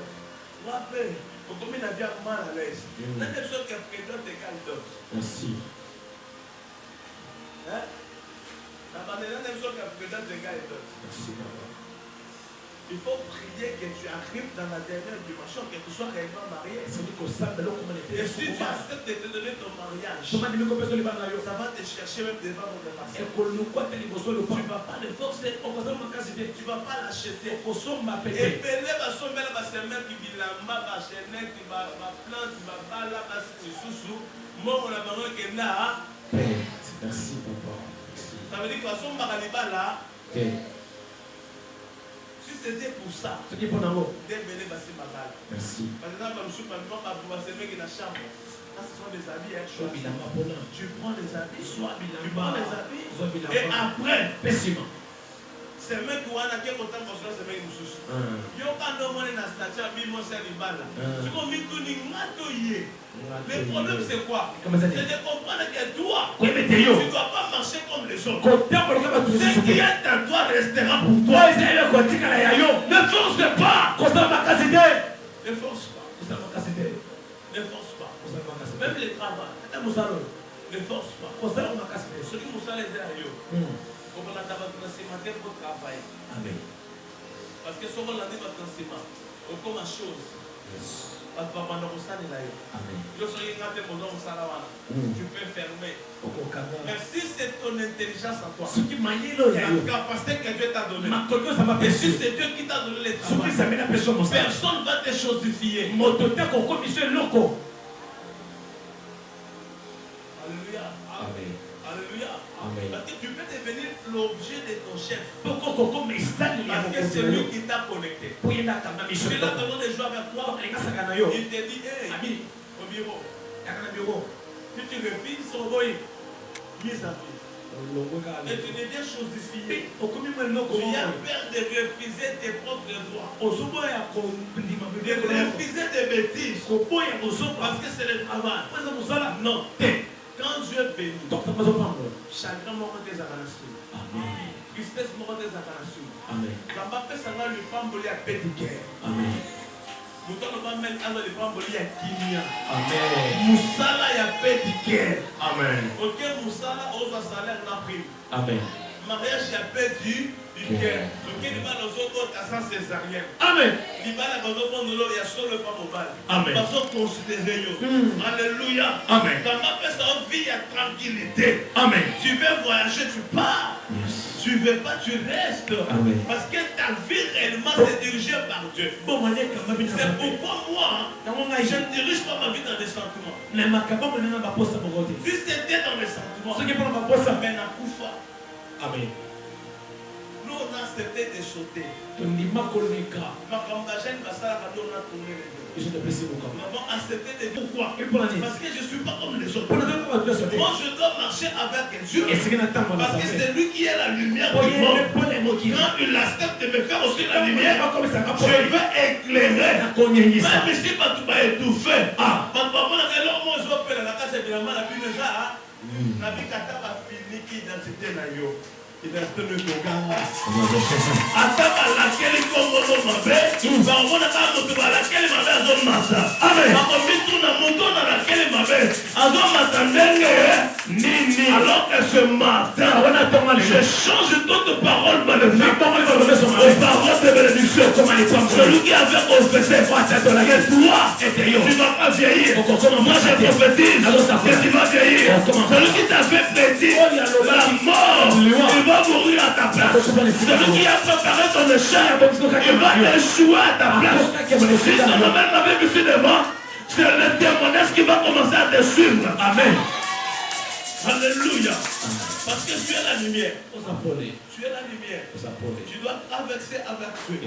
Rappel. Comment tu as mal à l'aise? N'a pas besoin que quelqu'un te calme d'autres. merci Hein? La manière n'a pas besoin que quelqu'un te calme d'autres. merci papa Il faut prier que tu arrives dans la dernière dimension, que tu sois réellement marié. ezali kosambela okoma Et si tu acceptes de te donner ton mariage, tomandimi kopesa libana yo ça va te chercher même devant mon pasteur. ekolukwa te liboso Tu ne lopa vas pas le forcer, okozala makasi te tu ne vas pas l'acheter. okosomba pe Et te belé basombela basemeki bilamba basheneki baplante babala basisusu mongo na bango ekenda. Père, merci papa merci Ça veut dire que basombaka libala. te Si c'était pour ça, soki mpo nango dès belé basimbakala. merci Par exemple, je suis pas basemeki na chambre. Ça, ce sont des habits. zwa bilamba mpona Tu prends les habits. zwa Tu bilamba prends les habits. zwa Et bilamba après, mpe nsima c'est même que wana qui est content pour cela, c'est même une chose. Yo quand Le problème c'est quoi? Comment ça dit? C'est de comprendre que toi, tu tu ne dois pas marcher comme les autres. Ce qui est en toi restera pour toi. Ne force pas. Ne force pas. Ne force pas. Même les travaux. Ne force pas. Ce qui nous a aidé à yo. Comme on a d'abord pour travailler. Amen. Parce que si on a dit votre enseignement, on comme une chose. Parce que pendant que ça n'est là. Amen. Tu peux fermer. Mais si c'est ton intelligence en toi, la capacité que Dieu t'a donnée, et si c'est Dieu qui t'a donné les travaux, personne ne va te chosifier. Alléluia. Alléluia. Parce que tu peux devenir l'objet de ton chef. Parce que c'est lui qui t'a connecté. Tu l'as besoin de jouer avec toi. Il te dit, hey, au bureau. Si tu refuses, son boy, mise à vie. Et tu deviens chosifié. Tu as peur de refuser tes propres droits. De refuser des bêtises. Parce que c'est le travail. Non. Quand Dieu bénit, chacun mourra des avances. Tristesse mourra des avances. Là-bas, ça va lui pamboler à petit cœur. Nous allons pas mettre à le pamboler à Kimia. Moussala y a petit cœur. Ok, Moussala, on va salaire la prime. Mariage y a perdu du cœur. Ok, il va dans autres sans césarienne. Il va dans autres il y a sur le pas mobile. Parce qu'on considère. Alléluia. Dans ma personne, vie à tranquillité. Tu veux voyager, tu pars. Tu ne veux pas, tu restes. Parce que ta vie réellement c'est dirigée par Dieu. C'est pourquoi moi, je ne dirige pas ma vie dans des sentiments. Si c'était dans les sentiments, mais n'a pas. Nous on a accepté de sauter. Nous avons accepté de dire pourquoi? Parce que je ne suis pas comme les autres. Moi je dois marcher avec Dieu. Parce que c'est lui qui est la lumière du monde. Quand il accepte de me faire aussi la lumière, je veux éclairer. Même si tu vas étouffer. Alors que ce matin, je change d'autres paroles maléfiques aux paroles de bénédiction. Celui qui avait confessé que toi, tu ne vas pas vieillir. Moi je prophétise que tu vas vieillir. Celui qui t'a fait petit, la mort, il va mourir à ta place. Celui qui a préparé ton échec, il va échouer à ta place. Si ce moment m'avait vu devant, c'est le témoignage qui va commencer à te suivre. Amen. Alléluia. Parce que tu es la lumière. Tu es la lumière. Tu dois traverser avec Dieu.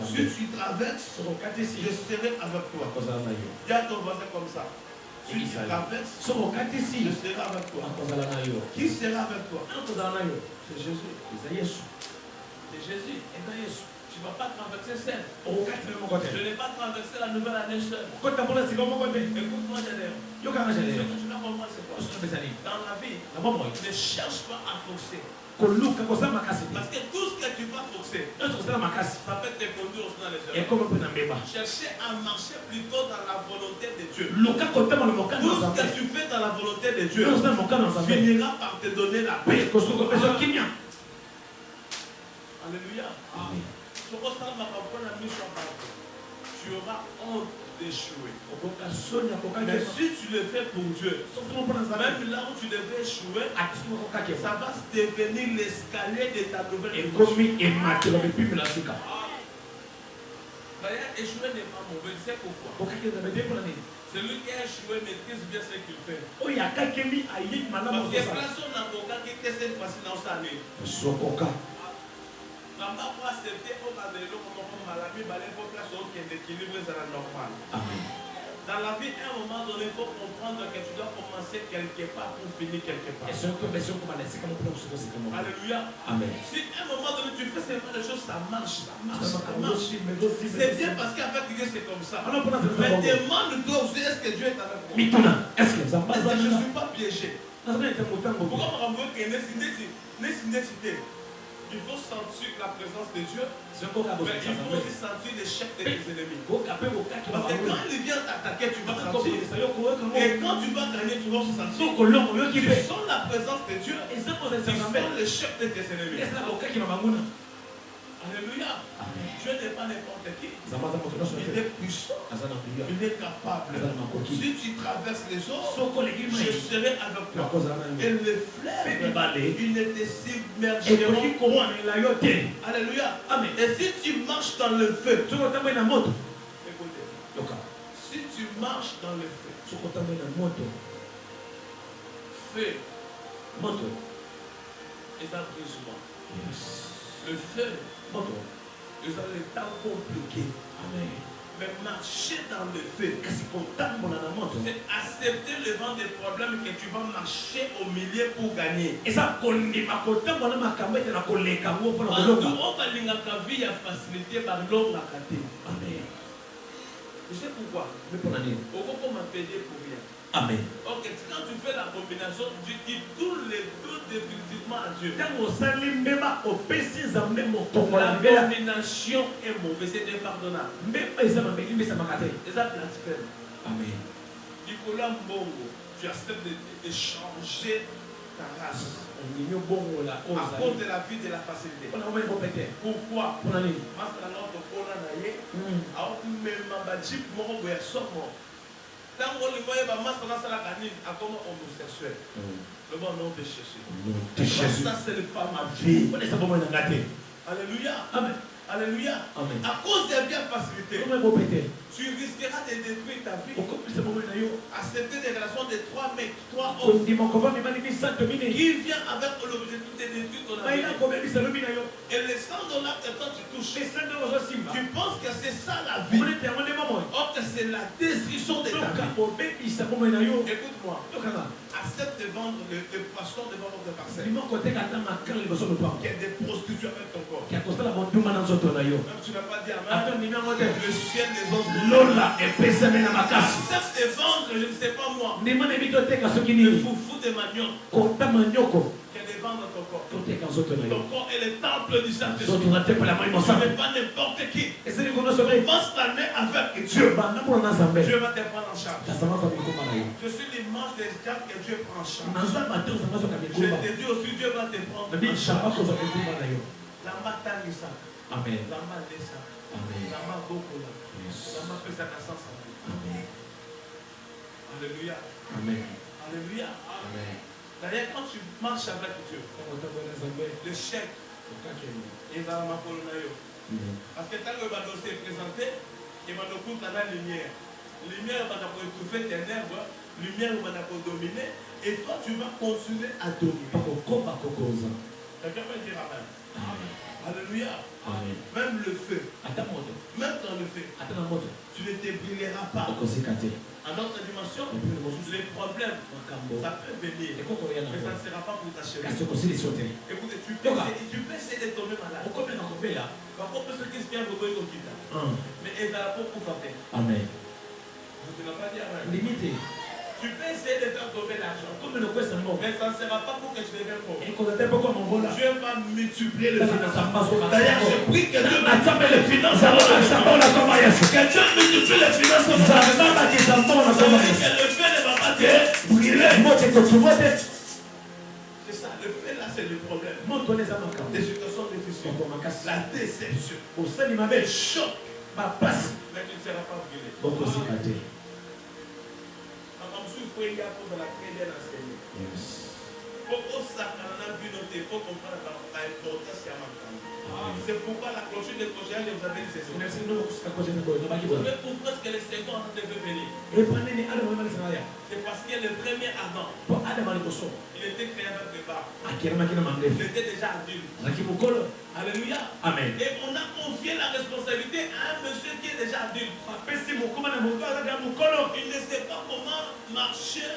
Si tu traverses, je serai avec toi. Dis à ton voisin comme ça. Si tu traverses, je serai avec toi. Qui sera avec toi? C'est Jésus. C'est Jésus. Tu ne vas pas traverser seul. Je n'ai pas traversé la nouvelle année seul. Écoute-moi, Gédéon. Ce que tu dois comprendre, c'est quoi? Dans la vie, ne cherche pas à forcer. Parce que tout ce que tu vas forcer, ça peut te conduire dans les erreurs. Cherchez à marcher plutôt dans la volonté de Dieu. Tout ce que tu fais dans la volonté de Dieu finira par te donner la paix. Alléluia. Tu auras honte d'échouer. Mais si tu le fais pour Dieu, même là où tu devais échouer, ça va devenir l'escalier de ta nouvelle vie. D'ailleurs, échouer n'est pas mauvais. C'est pourquoi? Celui qui a échoué maîtrise bien ce qu'il fait. Parce que personne n'a pas qui est cette fois-ci dans sa vie. Amen. Dans la vie, à un moment donné, il faut comprendre que tu dois commencer quelque part pour finir quelque part. Alléluia. Amen. Si à un moment donné, tu fais seulement des choses, ça marche, ça marche, ça marche. C'est bien parce qu'avec Dieu, c'est comme ça. Mais demande-toi aussi, est-ce que Dieu est avec moi? Est-ce que je ne suis pas piégé? Pourquoi on veut que il faut sentir la présence de Dieu, mais il faut aussi sentir l'échec de tes ennemis. Parce que quand il vient t'attaquer, tu vas sentir. Et quand tu vas gagner, tu vas aussi sentir. Tu sens la présence de Dieu, tu sens l'échec de tes ennemis. Alléluia. Dieu n'est pas n'importe qui. Il est puissant. Il est capable. Si tu traverses les eaux, je serai avec toi. Et le fleuve, il ne te submergeront point. Alléluia. Et si tu marches dans le feu, écoutez, si tu marches dans le feu, feu, et ça brise moi. Le feu, ils ont le temps compliqué. Amen. Mais marcher dans le feu, c'est accepter le vent des problèmes que tu vas marcher au milieu pour gagner. On va vie à faciliter par l'homme à côté. Amen. Tu sais pourquoi? On va m'appeler pour rien. Amen. Ok, quand tu fais la combinaison, tu dis tous les deux définitivement à Dieu. La combinaison est mauvaise, c'est impardonnable. Et ça blasphème. Amen. Nicolas Mbongo, tu acceptes de changer ta race à cause de la vie de la facilité. Pourquoi? Tant qu'on le voyait, homosexuel. Le bon nom de Jésus. Ça, c'est pas ma vie. Alléluia. Amen. Alléluia. Amen. À cause des biens facilités, tu risqueras de détruire ta vie. Accepter des relations de 3 mecs, 3 hommes qui vient avec l'objectif de détruire ton avenir. Et les $100 que toi tu touches, tu penses que c'est ça la vie. Or que c'est la destruction de ta vie. Écoute-moi. Accepte de vendre le poisson devant votre parcelle. Qu'il y ait des prostituées avec ton corps. Même tu n'as pas dit amen. Le ciel des autres. Accepte de vendre, je ne sais pas moi. Le foufou de manioc. De vendre ton corps. Ton corps est le temple du Saint-Esprit. Tu n'es pas n'importe qui. Commence l'année avec Dieu. Dieu va te prendre en charge. Je suis l'image des gens que Dieu prend en charge. Je te dis aussi, Dieu va te prendre en charge. Lama Tanisa. Amen. Lama Desa. Amen. Lama Bokola. Lama Pesakassan. Amen. Alléluia. Amen. Alléluia. Amen. D'ailleurs, quand tu marches avec Dieu, le chèque, il va m'appeler. Parce que quand le dossier est présenté, il va nous coûter la lumière. Lumière va étouffer tes nerfs, lumière va dominer, et toi tu vas continuer à dominer. Quelqu'un va dire amen. Alléluia. Amen. Même le feu, même dans le feu, tu ne te brûleras pas. En notre dimension, les problèmes, ça peut venir, mais ça ne sera pas pour t'achever. Écoutez, tu peux essayer de tomber malade. Par contre, ce qui se vient, vous voyez au quitte. Mais il va pas pour faire. Amen. Je ne vais pas dire amen. Tu peux essayer de faire tomber l'argent, mais ça ne sera pas pour que tu deviennes pauvre. Dieu va multiplier le financement. D'ailleurs, je prie que Dieu multiplie les finances. Que Dieu multiplie les finances. Que le feu ne va pas te brûler. C'est ça, le feu là, c'est le problème. Des situations difficiles. La déception. Le choc. Mais tu ne seras pas brûlé. Il faut la prière enseignée. C'est pourquoi la cloche de clochage, vous avez dit c'est ça. Vous savez pourquoi est-ce que le second devait venir? C'est parce que le premier Adam, il était créé avec des barbes. Il était déjà adulte. Alléluia. Amen. Et on a confié la responsabilité à un monsieur qui est déjà adulte. Il ne sait pas comment marcher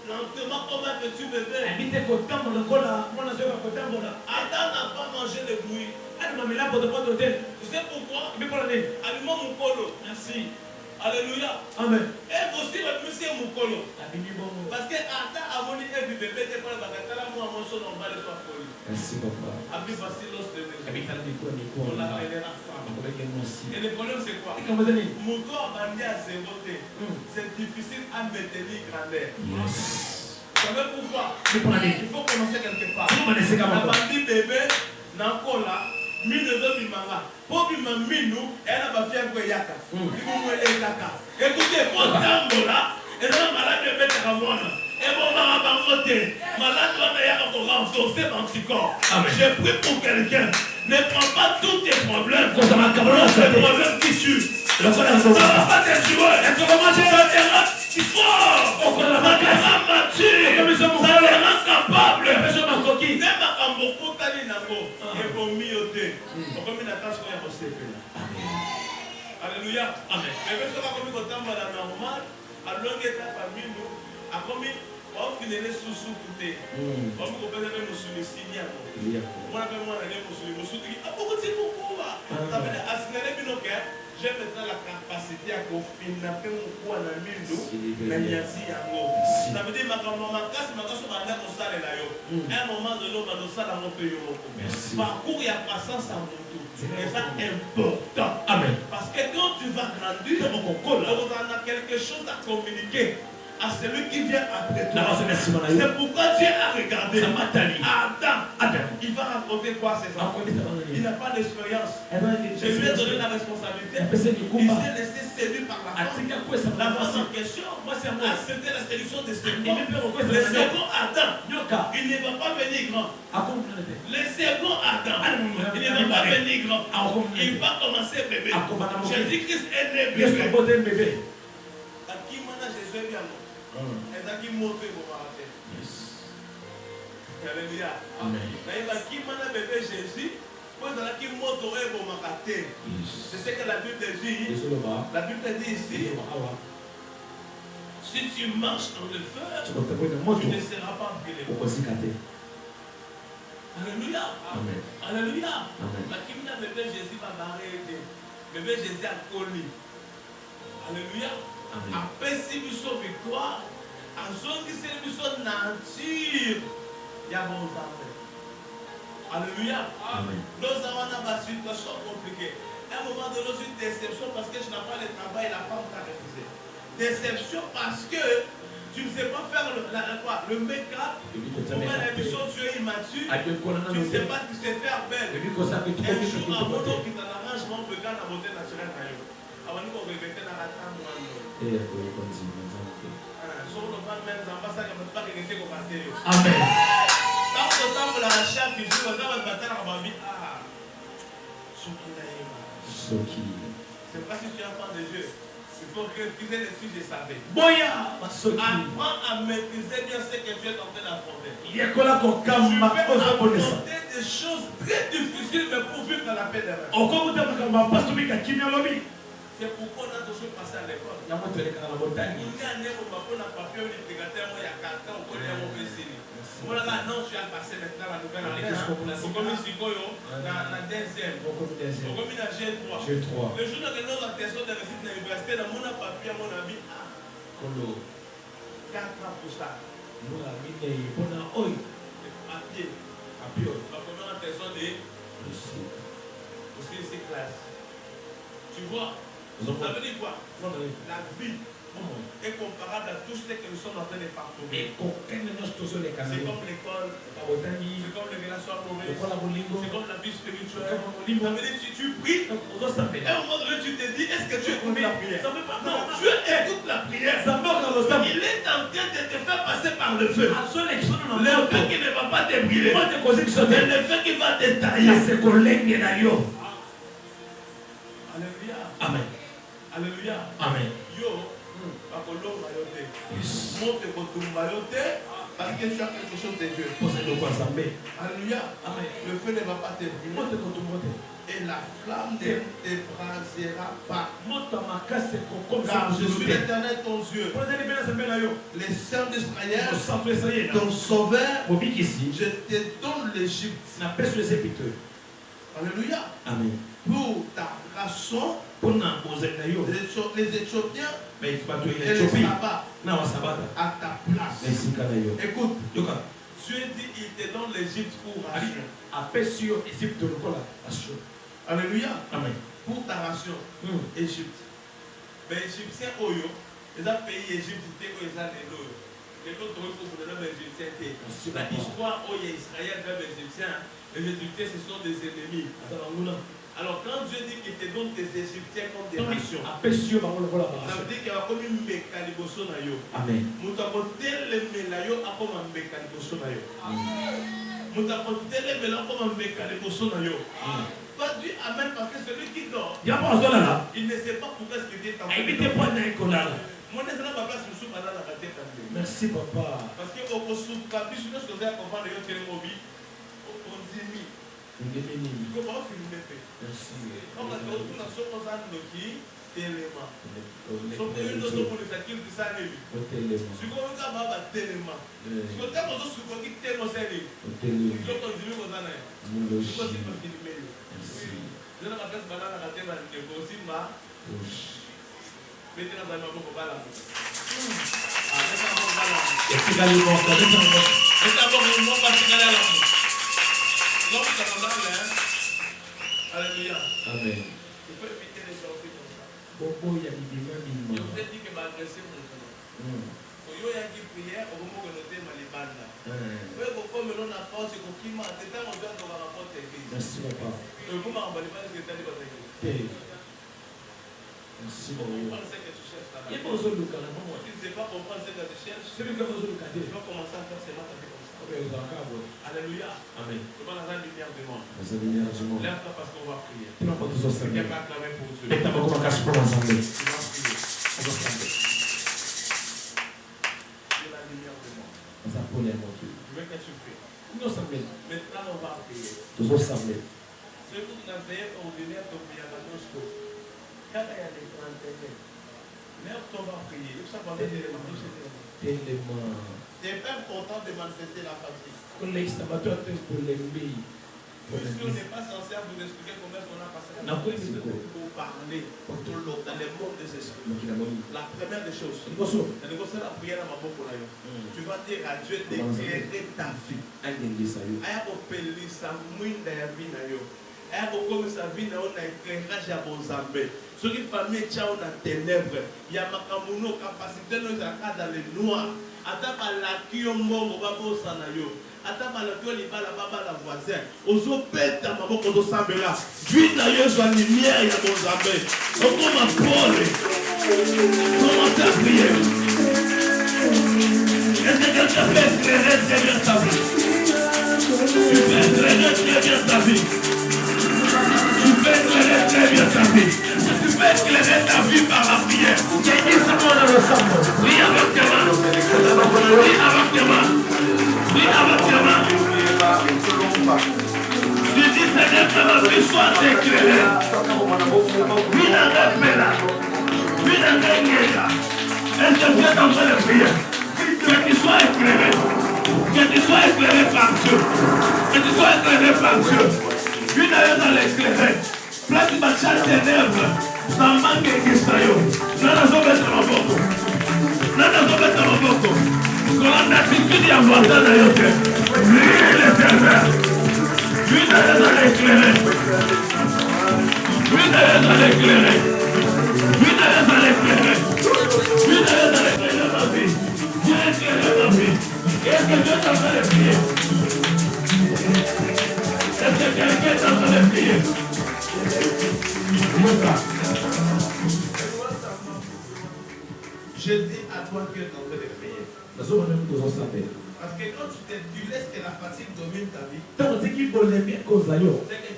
lentement comme un petit bébé. Adam n'a pas mangé le bruit. Tu sais pourquoi? Allumons mon colo. Merci. Alléluia. Amen. Et aussi le monsieur Moukolo. Parce que Adam a monté un bébé qui est pour le bagatelle. Moi, mon son, on va le soir pour lui. Merci, papa. Abi Vassilos de Maison. On On l'appellera femme. Et le problème, c'est quoi? Mon corps bandit à ses beautés. C'est difficile à maintenir grandeur. Yes. Vous savez pourquoi? Il faut commencer quelque part. La bandit bébé, Nankola, Mineux Bimanga. Pour Bimamino, elle a ma fière Goyaka. Écoutez, pour Tambola, et là, malade de mettre à moi. Et bon, malade doit d'ailleurs renforcer mon psychore. J'ai pris pour quelqu'un. Ne prends pas tous tes problèmes. C'est des problèmes qui tuent. Ça ne va pas te tuer. Ça te rend fort. Ça te rend mature. Ça te rend capable. Même à beaucoup d'années, il faut mieux. Comme une attache qu'on a reçue. Alléluia. Amen. Mais parce qu'on a commis au temps normal, à longue étape, à nous, à commis. On finit les sous-sous-coutés. On peut faire des moussoulis signés. On a fait moi des moussoulis. Moussoulis, ah, pourquoi tu fais pourquoi? Ça veut dire, à ce moment-là, j'ai maintenant la capacité à confiner mon poids dans le milieu. Mais merci à vous. Ça veut dire, ma casse, ma casse, ma casse, on s'allait là. À un moment de l'eau, on s'allait dans mon pays. Parcours, il y a passance en tout. Et ça, important. Amen. Parce que quand tu vas grandir, on a quelque chose à communiquer à celui qui vient après toi. C'est pourquoi Dieu a regardé Adam. Il va raconter quoi à ses enfants? Il n'a pas d'expérience. Je lui ai donné la responsabilité. Il s'est laissé séduire par la femme. La femme en question, c'était la séduction de ses parents. Le second Adam, il ne va pas venir grand. Le second Adam, il ne va pas venir grand. Il va commencer bébé. Jésus-Christ est né bébé. À qui maintenant Jésus est bien? Et qui monte pour m'arrêter. Alléluia. Amen. Qui m'a bébé Jésus, qui monte pour m'arrêter. C'est ce que la Bible dit. La Bible dit ici. Si tu marches dans le feu, tu ne seras pas brûlé. Alléluia. Amen. Alléluia. Qui m'a bébé Jésus va m'arrêter. Bébé Jésus a collé. Alléluia. Après si nous sommes victoire, en zone qui c'est nous sommes nature, il y a bon affaires. Alléluia. Nous avons une situation compliquée. À un moment donné, une déception parce que je n'ai pas le travail et la femme t'a refusé. Déception parce que tu ne sais pas faire le make-up. Pour faire l'émission, tu es immature. Tu ne sais pas tu sais faire belle. Un jour, à mon nom qui t'a l'arrangement, on peut gagner la beauté naturelle. Avant nous, on répétait dans la table. Amen. C'est pas si tu es enfant de Dieu. Il faut refuser les sujets savés. Apprends à maîtriser bien ce que tu es en train d'affronter. Tu peux affronter des choses très difficiles, mais pour vivre dans la paix de Dieu. C'est pourquoi on a toujours passé à l'école. Il y a un papier, il y a 4 ans, on non, tu as passé maintenant la nouvelle année. Comme ici, la deuxième. Comme il a G3. Le jour de nos attestations de réussite de l'université, dans mon papier, mon ami, 4 ans pour ça. Papier. La première attestation de aussi ici classe. Tu vois? Ça veut dire quoi? La vie est comparable à tout ce que nous sommes en train de parcourir. C'est comme l'école, c'est comme les relations amoureuses, c'est comme la vie spirituelle. Ça veut dire si tu pries, à un moment donné tu te dis, est-ce que tu écoutes la prière? Non, Dieu écoute la prière. Il est en train de te faire passer par le feu. Le feu qui ne va pas te brûler, mais le feu qui va te tailler. Alléluia. Amen. Alléluia. Amen. Yo, monte contre parce que tu as quelque chose de Dieu. Alléluia. Amen. Le feu ne va pas te brûler. Et la flamme ne t'ébrasera pas. Car Je suis l'Éternel ton Dieu, les saints d'Israël, ton sauveur. Je te donne l'Égypte. Alléluia. Amen. Pour ta rançon, les Éthiopiens et les sabbats à ta place. Écoute, Dieu dit il te donne l'Égypte pour ration. Alléluia. Amen. Pour ta ration, Égypte. Mais Égyptiens, les pays Égypte, ils ont les autres, l'histoire où il y a Israël, les Égyptiens, ce sont des ennemis. Alors quand Dieu dit qu'il te donne des Égyptiens comme des nations, ça veut dire qu'il y a comme une mécaniboso na yo. Amen. Mutakotel le melayo a comme un mécaniboso na yo. Mutakotel le melayo comme un mécaniboso na yo. Pas du amen parce que celui qui dort, il ne sait pas pourquoi ce qu'il est en train de dormir. Merci papa. Parce que au Kosovo, je pense que vous avez compris le télémobile. On dit mi. Comment filmer fait? Merci. On a tout dans ce qu'on a dit téléma. Sauf que nous sommes les acquis de ça. Si vous avez un téléma, si vous avez un téléma, c'est lui. Si vous avez Alléluia. Amen. Il faut éviter les sorties comme ça. Il y a des Je vous ai dit que m'adresser mon nom. Il y a qui prière, au moment où on était malibanda. Oui, comme on a force, c'est qu'il m'a dit, on doit avoir un rapport avec l'église. merci papa. Et vous m'en valez pas ce que tu as dit dans l'église. Merci On papa. pense que tu cherches là-bas. Il y a pas besoin de le Tu ne sais pas comprendre ce que tu cherches. celui qui a besoin de le Tu vas commencer à faire ces maths comme ça. Alléluia. Amen. Tu vas dans la lumière du monde. Lève-toi parce qu'on va prier. Tu n'as pas tous Tu viens pas acclamer pour Dieu. Et tu as beaucoup de cash pour l'ensemble. Tu vas prier. C'est la lumière du monde. Je veux que tu pries. Maintenant, on va prier. Ce que vous avez ordinaire de prier à nos choses. Quand il y a des 31, lève-toi, on va prier. Ça va être c'est pas important de manifester la fatigue. Puisque on n'est pas censé vous expliquer comment est-ce qu'on a passé la fatigue pour parler dans le monde des esprits. La première des choses, c'est la prière à ma boca. Tu vas dire à Dieu d'éclairer ta vie. Aïe, appelé ça, mouine de la vie. Aïe, comme sa vie n'a pas éclairage à vos amis. Ce qui famille tient dans ténèbres. Il y a ma capacité dans le noir. Atapa la kiyombo babo sanayo. Atapa la kiyoli bala baba la voisin. Ozo beta maboko do sambela. Vita yesu la lumière ya Mozambe. Oko ma pole. Commencez à prier. Est-ce que quelqu'un peut éclairer très bien ta vie? Tu peux éclairer très bien ta vie. Tu peux éclairer très bien ta vie. Tu peux éclairer ta vie par la prière. Prie avec tes mains. Prie avec tes mains. Prie avec tes mains. Tu dis Seigneur que ma vie soit éclairée. Prie dans le péla. Prie dans le guéla. Est-ce que tu es en train de prier? Que tu sois éclairé. Que tu sois éclairé par Dieu. Que tu sois éclairé par Dieu. Prie dans l'éclairé. Place ma chasse ténèbres. Ça manque d'Israël. Nana zobeta maboko. Nana zobeta maboko. Quand la attitude ya voisin na yote. Lui l'éternel. Lui dans l'éclairé. Lui dans l'éclairé. Lui dans l'éclairé. Lui dans l'éclairé ma vie. Dieu éclairé ma vie. Est-ce que Dieu est en train de prier? Est-ce que quelqu'un est en train de prier? Je dis à toi que tu es en train de prier. Parce que quand tu laisses que la fatigue domine ta vie, c'est que tu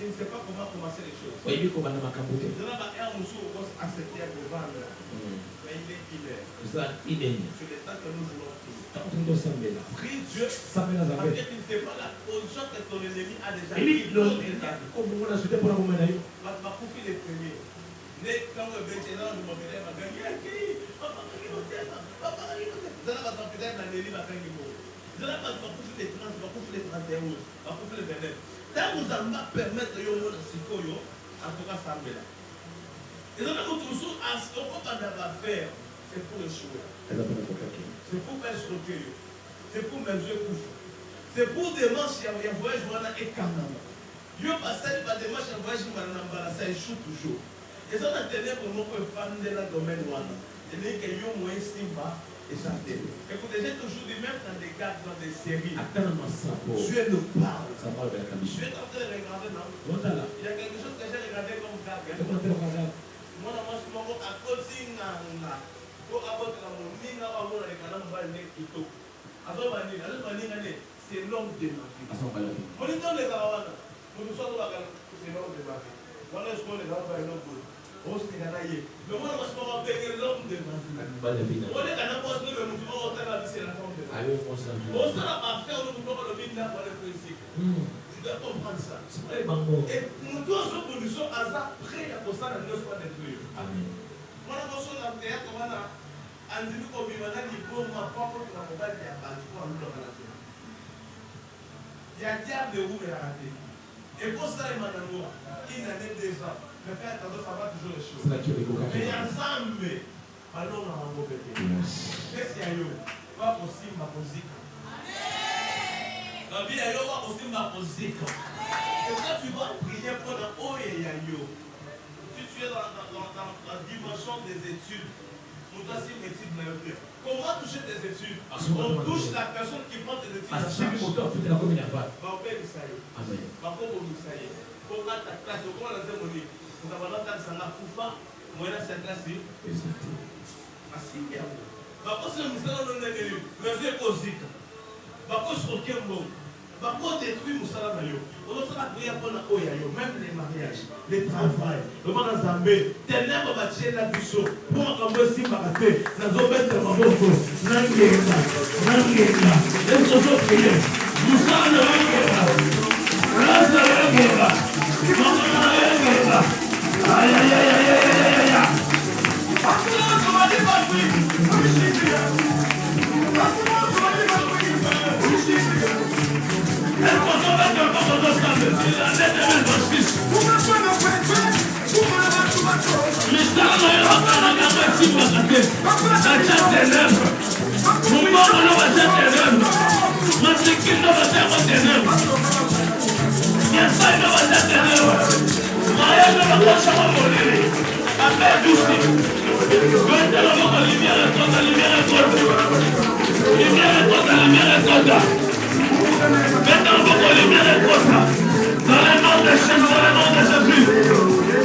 ne sait pas comment commencer les choses. Oui, il faut que nous Je n'ai pas un monsieur au accepter pour vendre. Mais il est hiver. ça il est Sur le temps que nous voulons prier. Prie Dieu. Ça fait la Parce que tu ne sais pas la position que ton ennemi a déjà et lui comme on a sauté pour la moment d'ailleurs ma coupe les premiers. Mais quand le vétéran de mon père m'a gagné, papa, tant vous allez permettre de vous en tout cas, ça me là. Et donc, toujours, à ce qu'on va faire, c'est pour échouer. C'est pour escroquer. C'est pour mes yeux couffés. C'est pour des manches, il y a un voyage, et quand même. Dieu va saluer des manches, un voyage, ça échoue toujours. Et ça, on a tenu pour nous que fan de la domaine. Il y a que yo moins simba et ça t'aide. Écoutez, j'ai toujours dit, même dans des cas, dans des séries, Dieu nous parle. Je vais tenter de regarder, non? Il y a quelque chose que j'ai regardé comme ça. Moi, à cause de la c'est l'homme de ma vie. On est dans les caravans. Nous sommes dans c'est l'homme de ma vie. Voilà ce qu'on est dans le monde. On s'est gagné. Le monde va se faire l'homme de ma vie. On est dans la poste de l'homme de ma vie. C'est la femme de ma vie. On s'en a pas fait, on nous parle de l'homme pour le principe. Tu dois comprendre ça. Et nous tous, nous sommes à ça près à cause de nos soins de Dieu. Amen. Moi, je suis dans le théâtre, on a un début comme il m'a dit, pour ma propre travail, il y a pas de quoi nous dans la tête. Il y a diable de vous, mais raté. Et pour ça, il m'a dit, il n'a pas des ans. Mais faire attention, ça va toujours les choses. Mais il y a ensemble, alors on a un mauvais pays. Qu'est-ce qu'il y a eu? Pas possible, ma position. La vie est là, pas possible, ma position. Et quand tu vas prier pour le haut et yayo, si tu es dans la dimension des études, on doit s'y mettre dans le cœur. Comment toucher tes études? On touche la personne qui prend tes études. Amen. Pour ta classe, comment la zémonie? Nous avons l'entendre ça la poufa, moi là cette classe. Asi ya. Bako se musala no ndengeli, mais c'est positif. Bako soke mbo. Bako détruit musala na yo. On sera prier pour na oya yo, même les mariages, les travail. Le monde Zambé, ténèbres bâtir la biso. Pour akambo si bakate, na zo mettre maboko, nangenga. Est-ce qu'on peut prier? Musala na nangenga. Rasa nangenga. Aïe, aïe, aïe, aïe, aïe, aïe.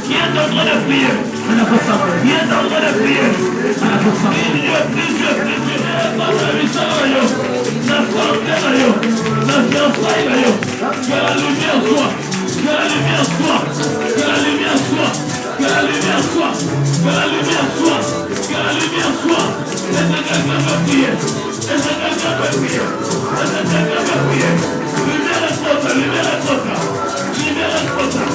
Qui est en train de prier? Qui est en train de prier? Que la lumière soit. Que la lumière soit. Que la lumière soit. Que la lumière soit. Que la lumière soit. Que la lumière soit. Est-ce que quelqu'un veut prier? Est-ce que quelqu'un veut prier? Est-ce que quelqu'un veut prier? Lumière est trop. Lumière est trop. Lumière est trop.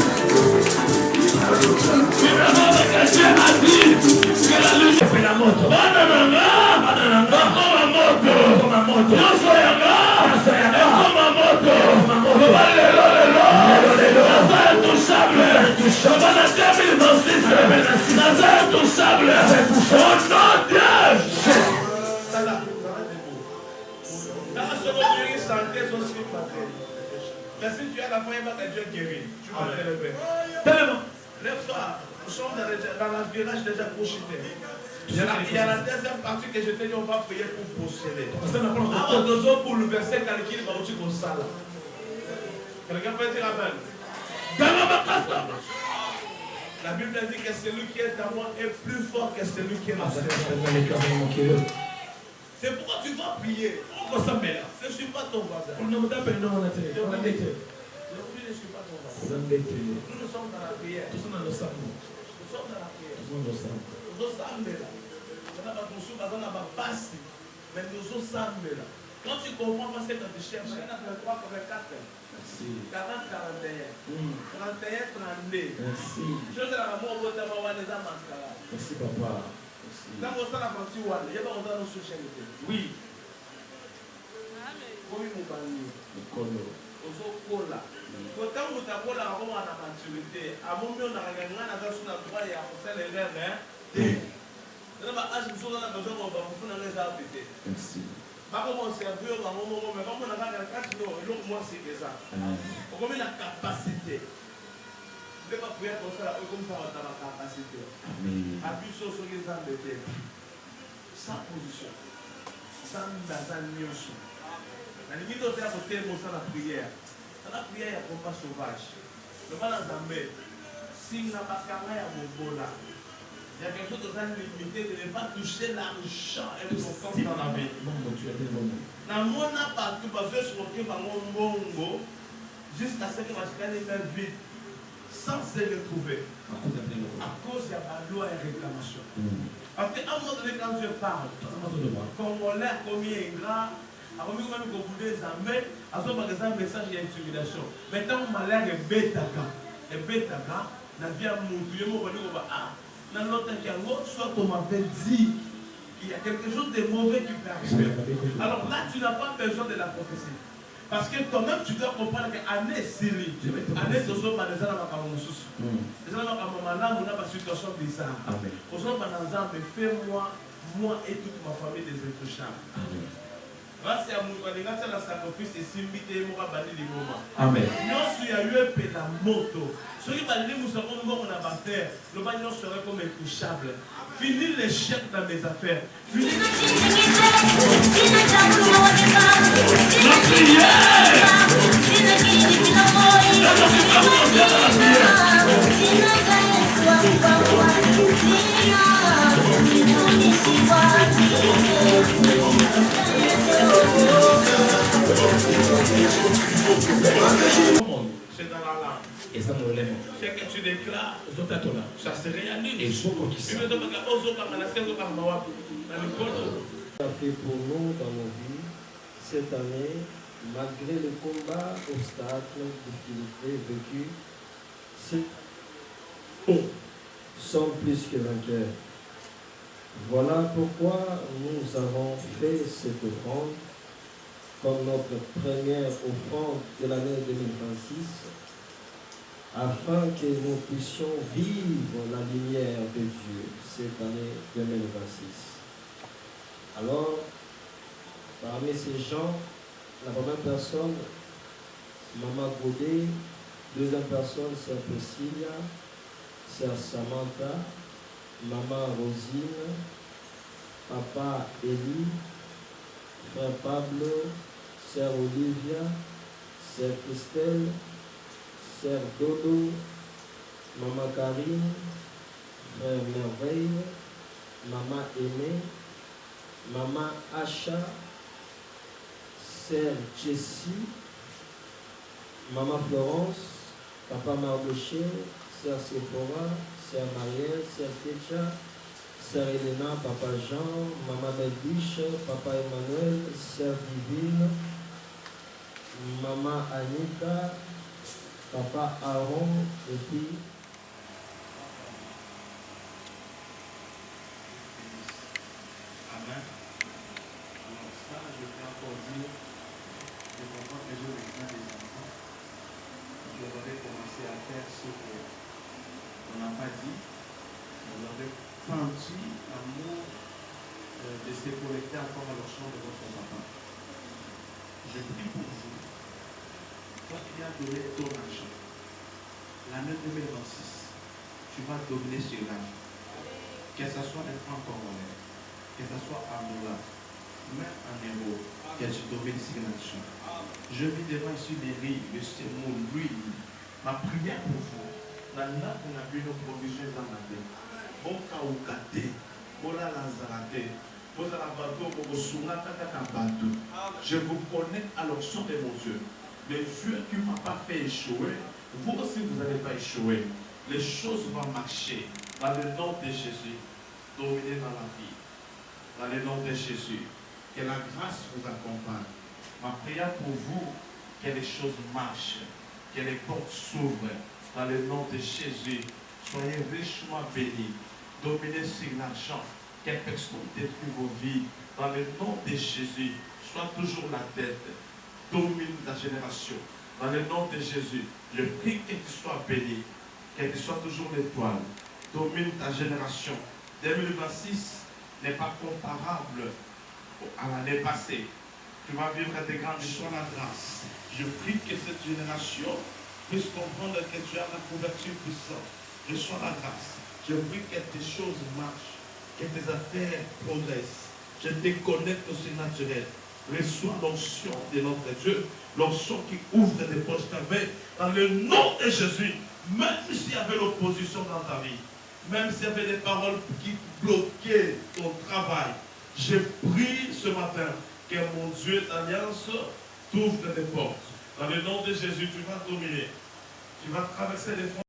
Mais si tu as la foi, il va te Dieu guérir. Tu vas te lever. Tellement. Lève-toi. Nous sommes dans la virage déjà projeté. Il y a la deuxième partie que je t'ai dit, on va prier pour posséder. On doit bouleverser quelqu'un va au-dessus de ça. Quelqu'un peut dire Amen. La Bible dit que celui qui est à moi est plus fort que celui qui est à moi. C'est pourquoi tu vas prier. Je ne suis pas ton voisin. ne suis pas ton enfant. Nous sommes dans la prière. Nous sommes dans la prière. Nous sommes mais nous sommes là. Quand tu comprends pas ce que tu cherches, il y en a 23, 44, 40, 41, 31, 32. Merci. Je sais la mort au temps où les âmes mascara. Merci papa. Merci. Quand on s'en a parti, il n'y a pas longtemps nous sous oui. Oui, mon bani. Ozokola. Quand vous avez la maturité, à mon mieux, on a regardé sur la droite et à faire les rêves. Merci. Pas comme on servir dans mon moment, mais comme on a quelqu'un qui l'autre moi c'est que ça. Comme il a capacité. Ne pas prier comme ça, comme ça on a la capacité. Amen. Appuie sur ce qui est dans le thème. Sans position. Sans nyonso. La limite de faire côté mon ça la prière. La prière il y a combat sauvage. Le mal en Zambé. Si n'a pas carré à mon bola. Il y a quelque chose de très limité de ne pas toucher l'argent et le compte dans la vie. Dans mon appart, tu vas faire sur le bongo jusqu'à ce que ma chicane est vide sans se retrouver. À cause de la loi et réclamation. Parce qu'à un moment donné, quand je parle, Congolais comme il est ingrat, à un moment donné, vous des amis, à ce moment donné, un message d'intimidation. Maintenant, on m'a l'air de bêta-ga. Et bêta-ga, la vie a montré, on va dire, dans l'autre canot, soit on m'avait dit qu'il y a quelque chose de mauvais qui peut arriver. Alors là, tu n'as pas besoin de la prophétie. Parce que toi-même, tu dois comprendre que année Syrie, année Soso, par les gens qui ont sous. Les gens qui ont malade, on a une situation bizarre. Aux gens qui ont dit, fais-moi, moi et toute ma famille des intouchables. Grâce à mon grâce à la sacrifice et simbité moi bani les moments. Amen. Nous suis à eu la moto. Ceux qui bani nous serons bon on a baffaire. Le bagnon serait comme intouchable. Fini l'échec dans mes affaires. Fini c'est dans la langue. Et ça nous l'aime. Ce que tu déclares, ça se réalise. Et il faut qu'on Ça fait pour nous dans nos vies cette année, malgré les combats, obstacles, difficultés vécus, nous sommes plus que vainqueurs. Voilà pourquoi nous avons fait cette offrande comme notre première offrande de l'année 2026, afin que nous puissions vivre la lumière de Dieu cette année 2026. Alors, parmi ces gens, la première personne, Maman Godet, deuxième personne, Sœur Priscilla, Sœur Samantha, Maman Rosine, Papa Élie, Frère Pablo, Sœur Olivia, Sœur Christelle, Sœur Dodo, Maman Karine, Frère Merveille, Maman Aimée, Maman Asha, Sœur Jessie, Maman Florence, Papa Mardoché, Sœur Sephora, Sœur Marielle, Sœur Kecha, Sœur Elena, Papa Jean, Maman Belbiche, Papa Emmanuel, Sœur Divine, Maman Anita, Papa Aaron, et puis Amen. Alors ça, je peux encore dire, je comprends que j'ai besoin des enfants. Je devrais commencer à faire ce qu'on n'a pas dit. On devrait pendu l'amour de se connecter encore à leur champ de votre papa. Je prie pour vous. Toi qui as donné ton argent, l'année 2026, tu vas dominer sur l'argent. Que ce soit un franc congolais, que ce soit en dollars, même en euros, que tu domines sur l'argent. Je vis devant ici les riz, le sémoule, l'huile. Ma prière pour vous, dans la on a vu nos provisions dans la vie. Bon kaoukate, bola lazarate, bola bateau, bola sunata kaka bateau. Je vous connecte à l'option de mon Dieu. le Dieu qui ne m'a pas fait échouer, vous aussi vous n'allez pas échouer. Les choses vont marcher dans le nom de Jésus. Dominez dans la vie. Dans le nom de Jésus. Que la grâce vous accompagne. Ma prière pour vous, que les choses marchent, que les portes s'ouvrent. Dans le nom de Jésus, soyez richement bénis. Dominez sur l'argent. Que personne ne détruise vos vies. Dans le nom de Jésus, sois toujours la tête. Domine la génération. Dans le nom de Jésus, je prie que tu sois béni. Que tu sois toujours l'étoile. Domine ta génération. 2026 n'est pas comparable à l'année passée. Tu vas vivre des grandes choses la grâce. Je prie que cette génération puisse comprendre que tu as la couverture puissante. Reçois la grâce. Je prie que tes choses marchent, que tes affaires progressent. Je te connecte au surnaturel. Reçois l'onction de notre Dieu, l'onction qui ouvre des portes fermées dans le nom de Jésus. Même s'il y avait l'opposition dans ta vie, même s'il y avait des paroles qui bloquaient ton travail, je prie ce matin que mon Dieu d'alliance t'ouvre des portes. Dans le nom de Jésus, tu vas dominer. Tu vas traverser les frontières.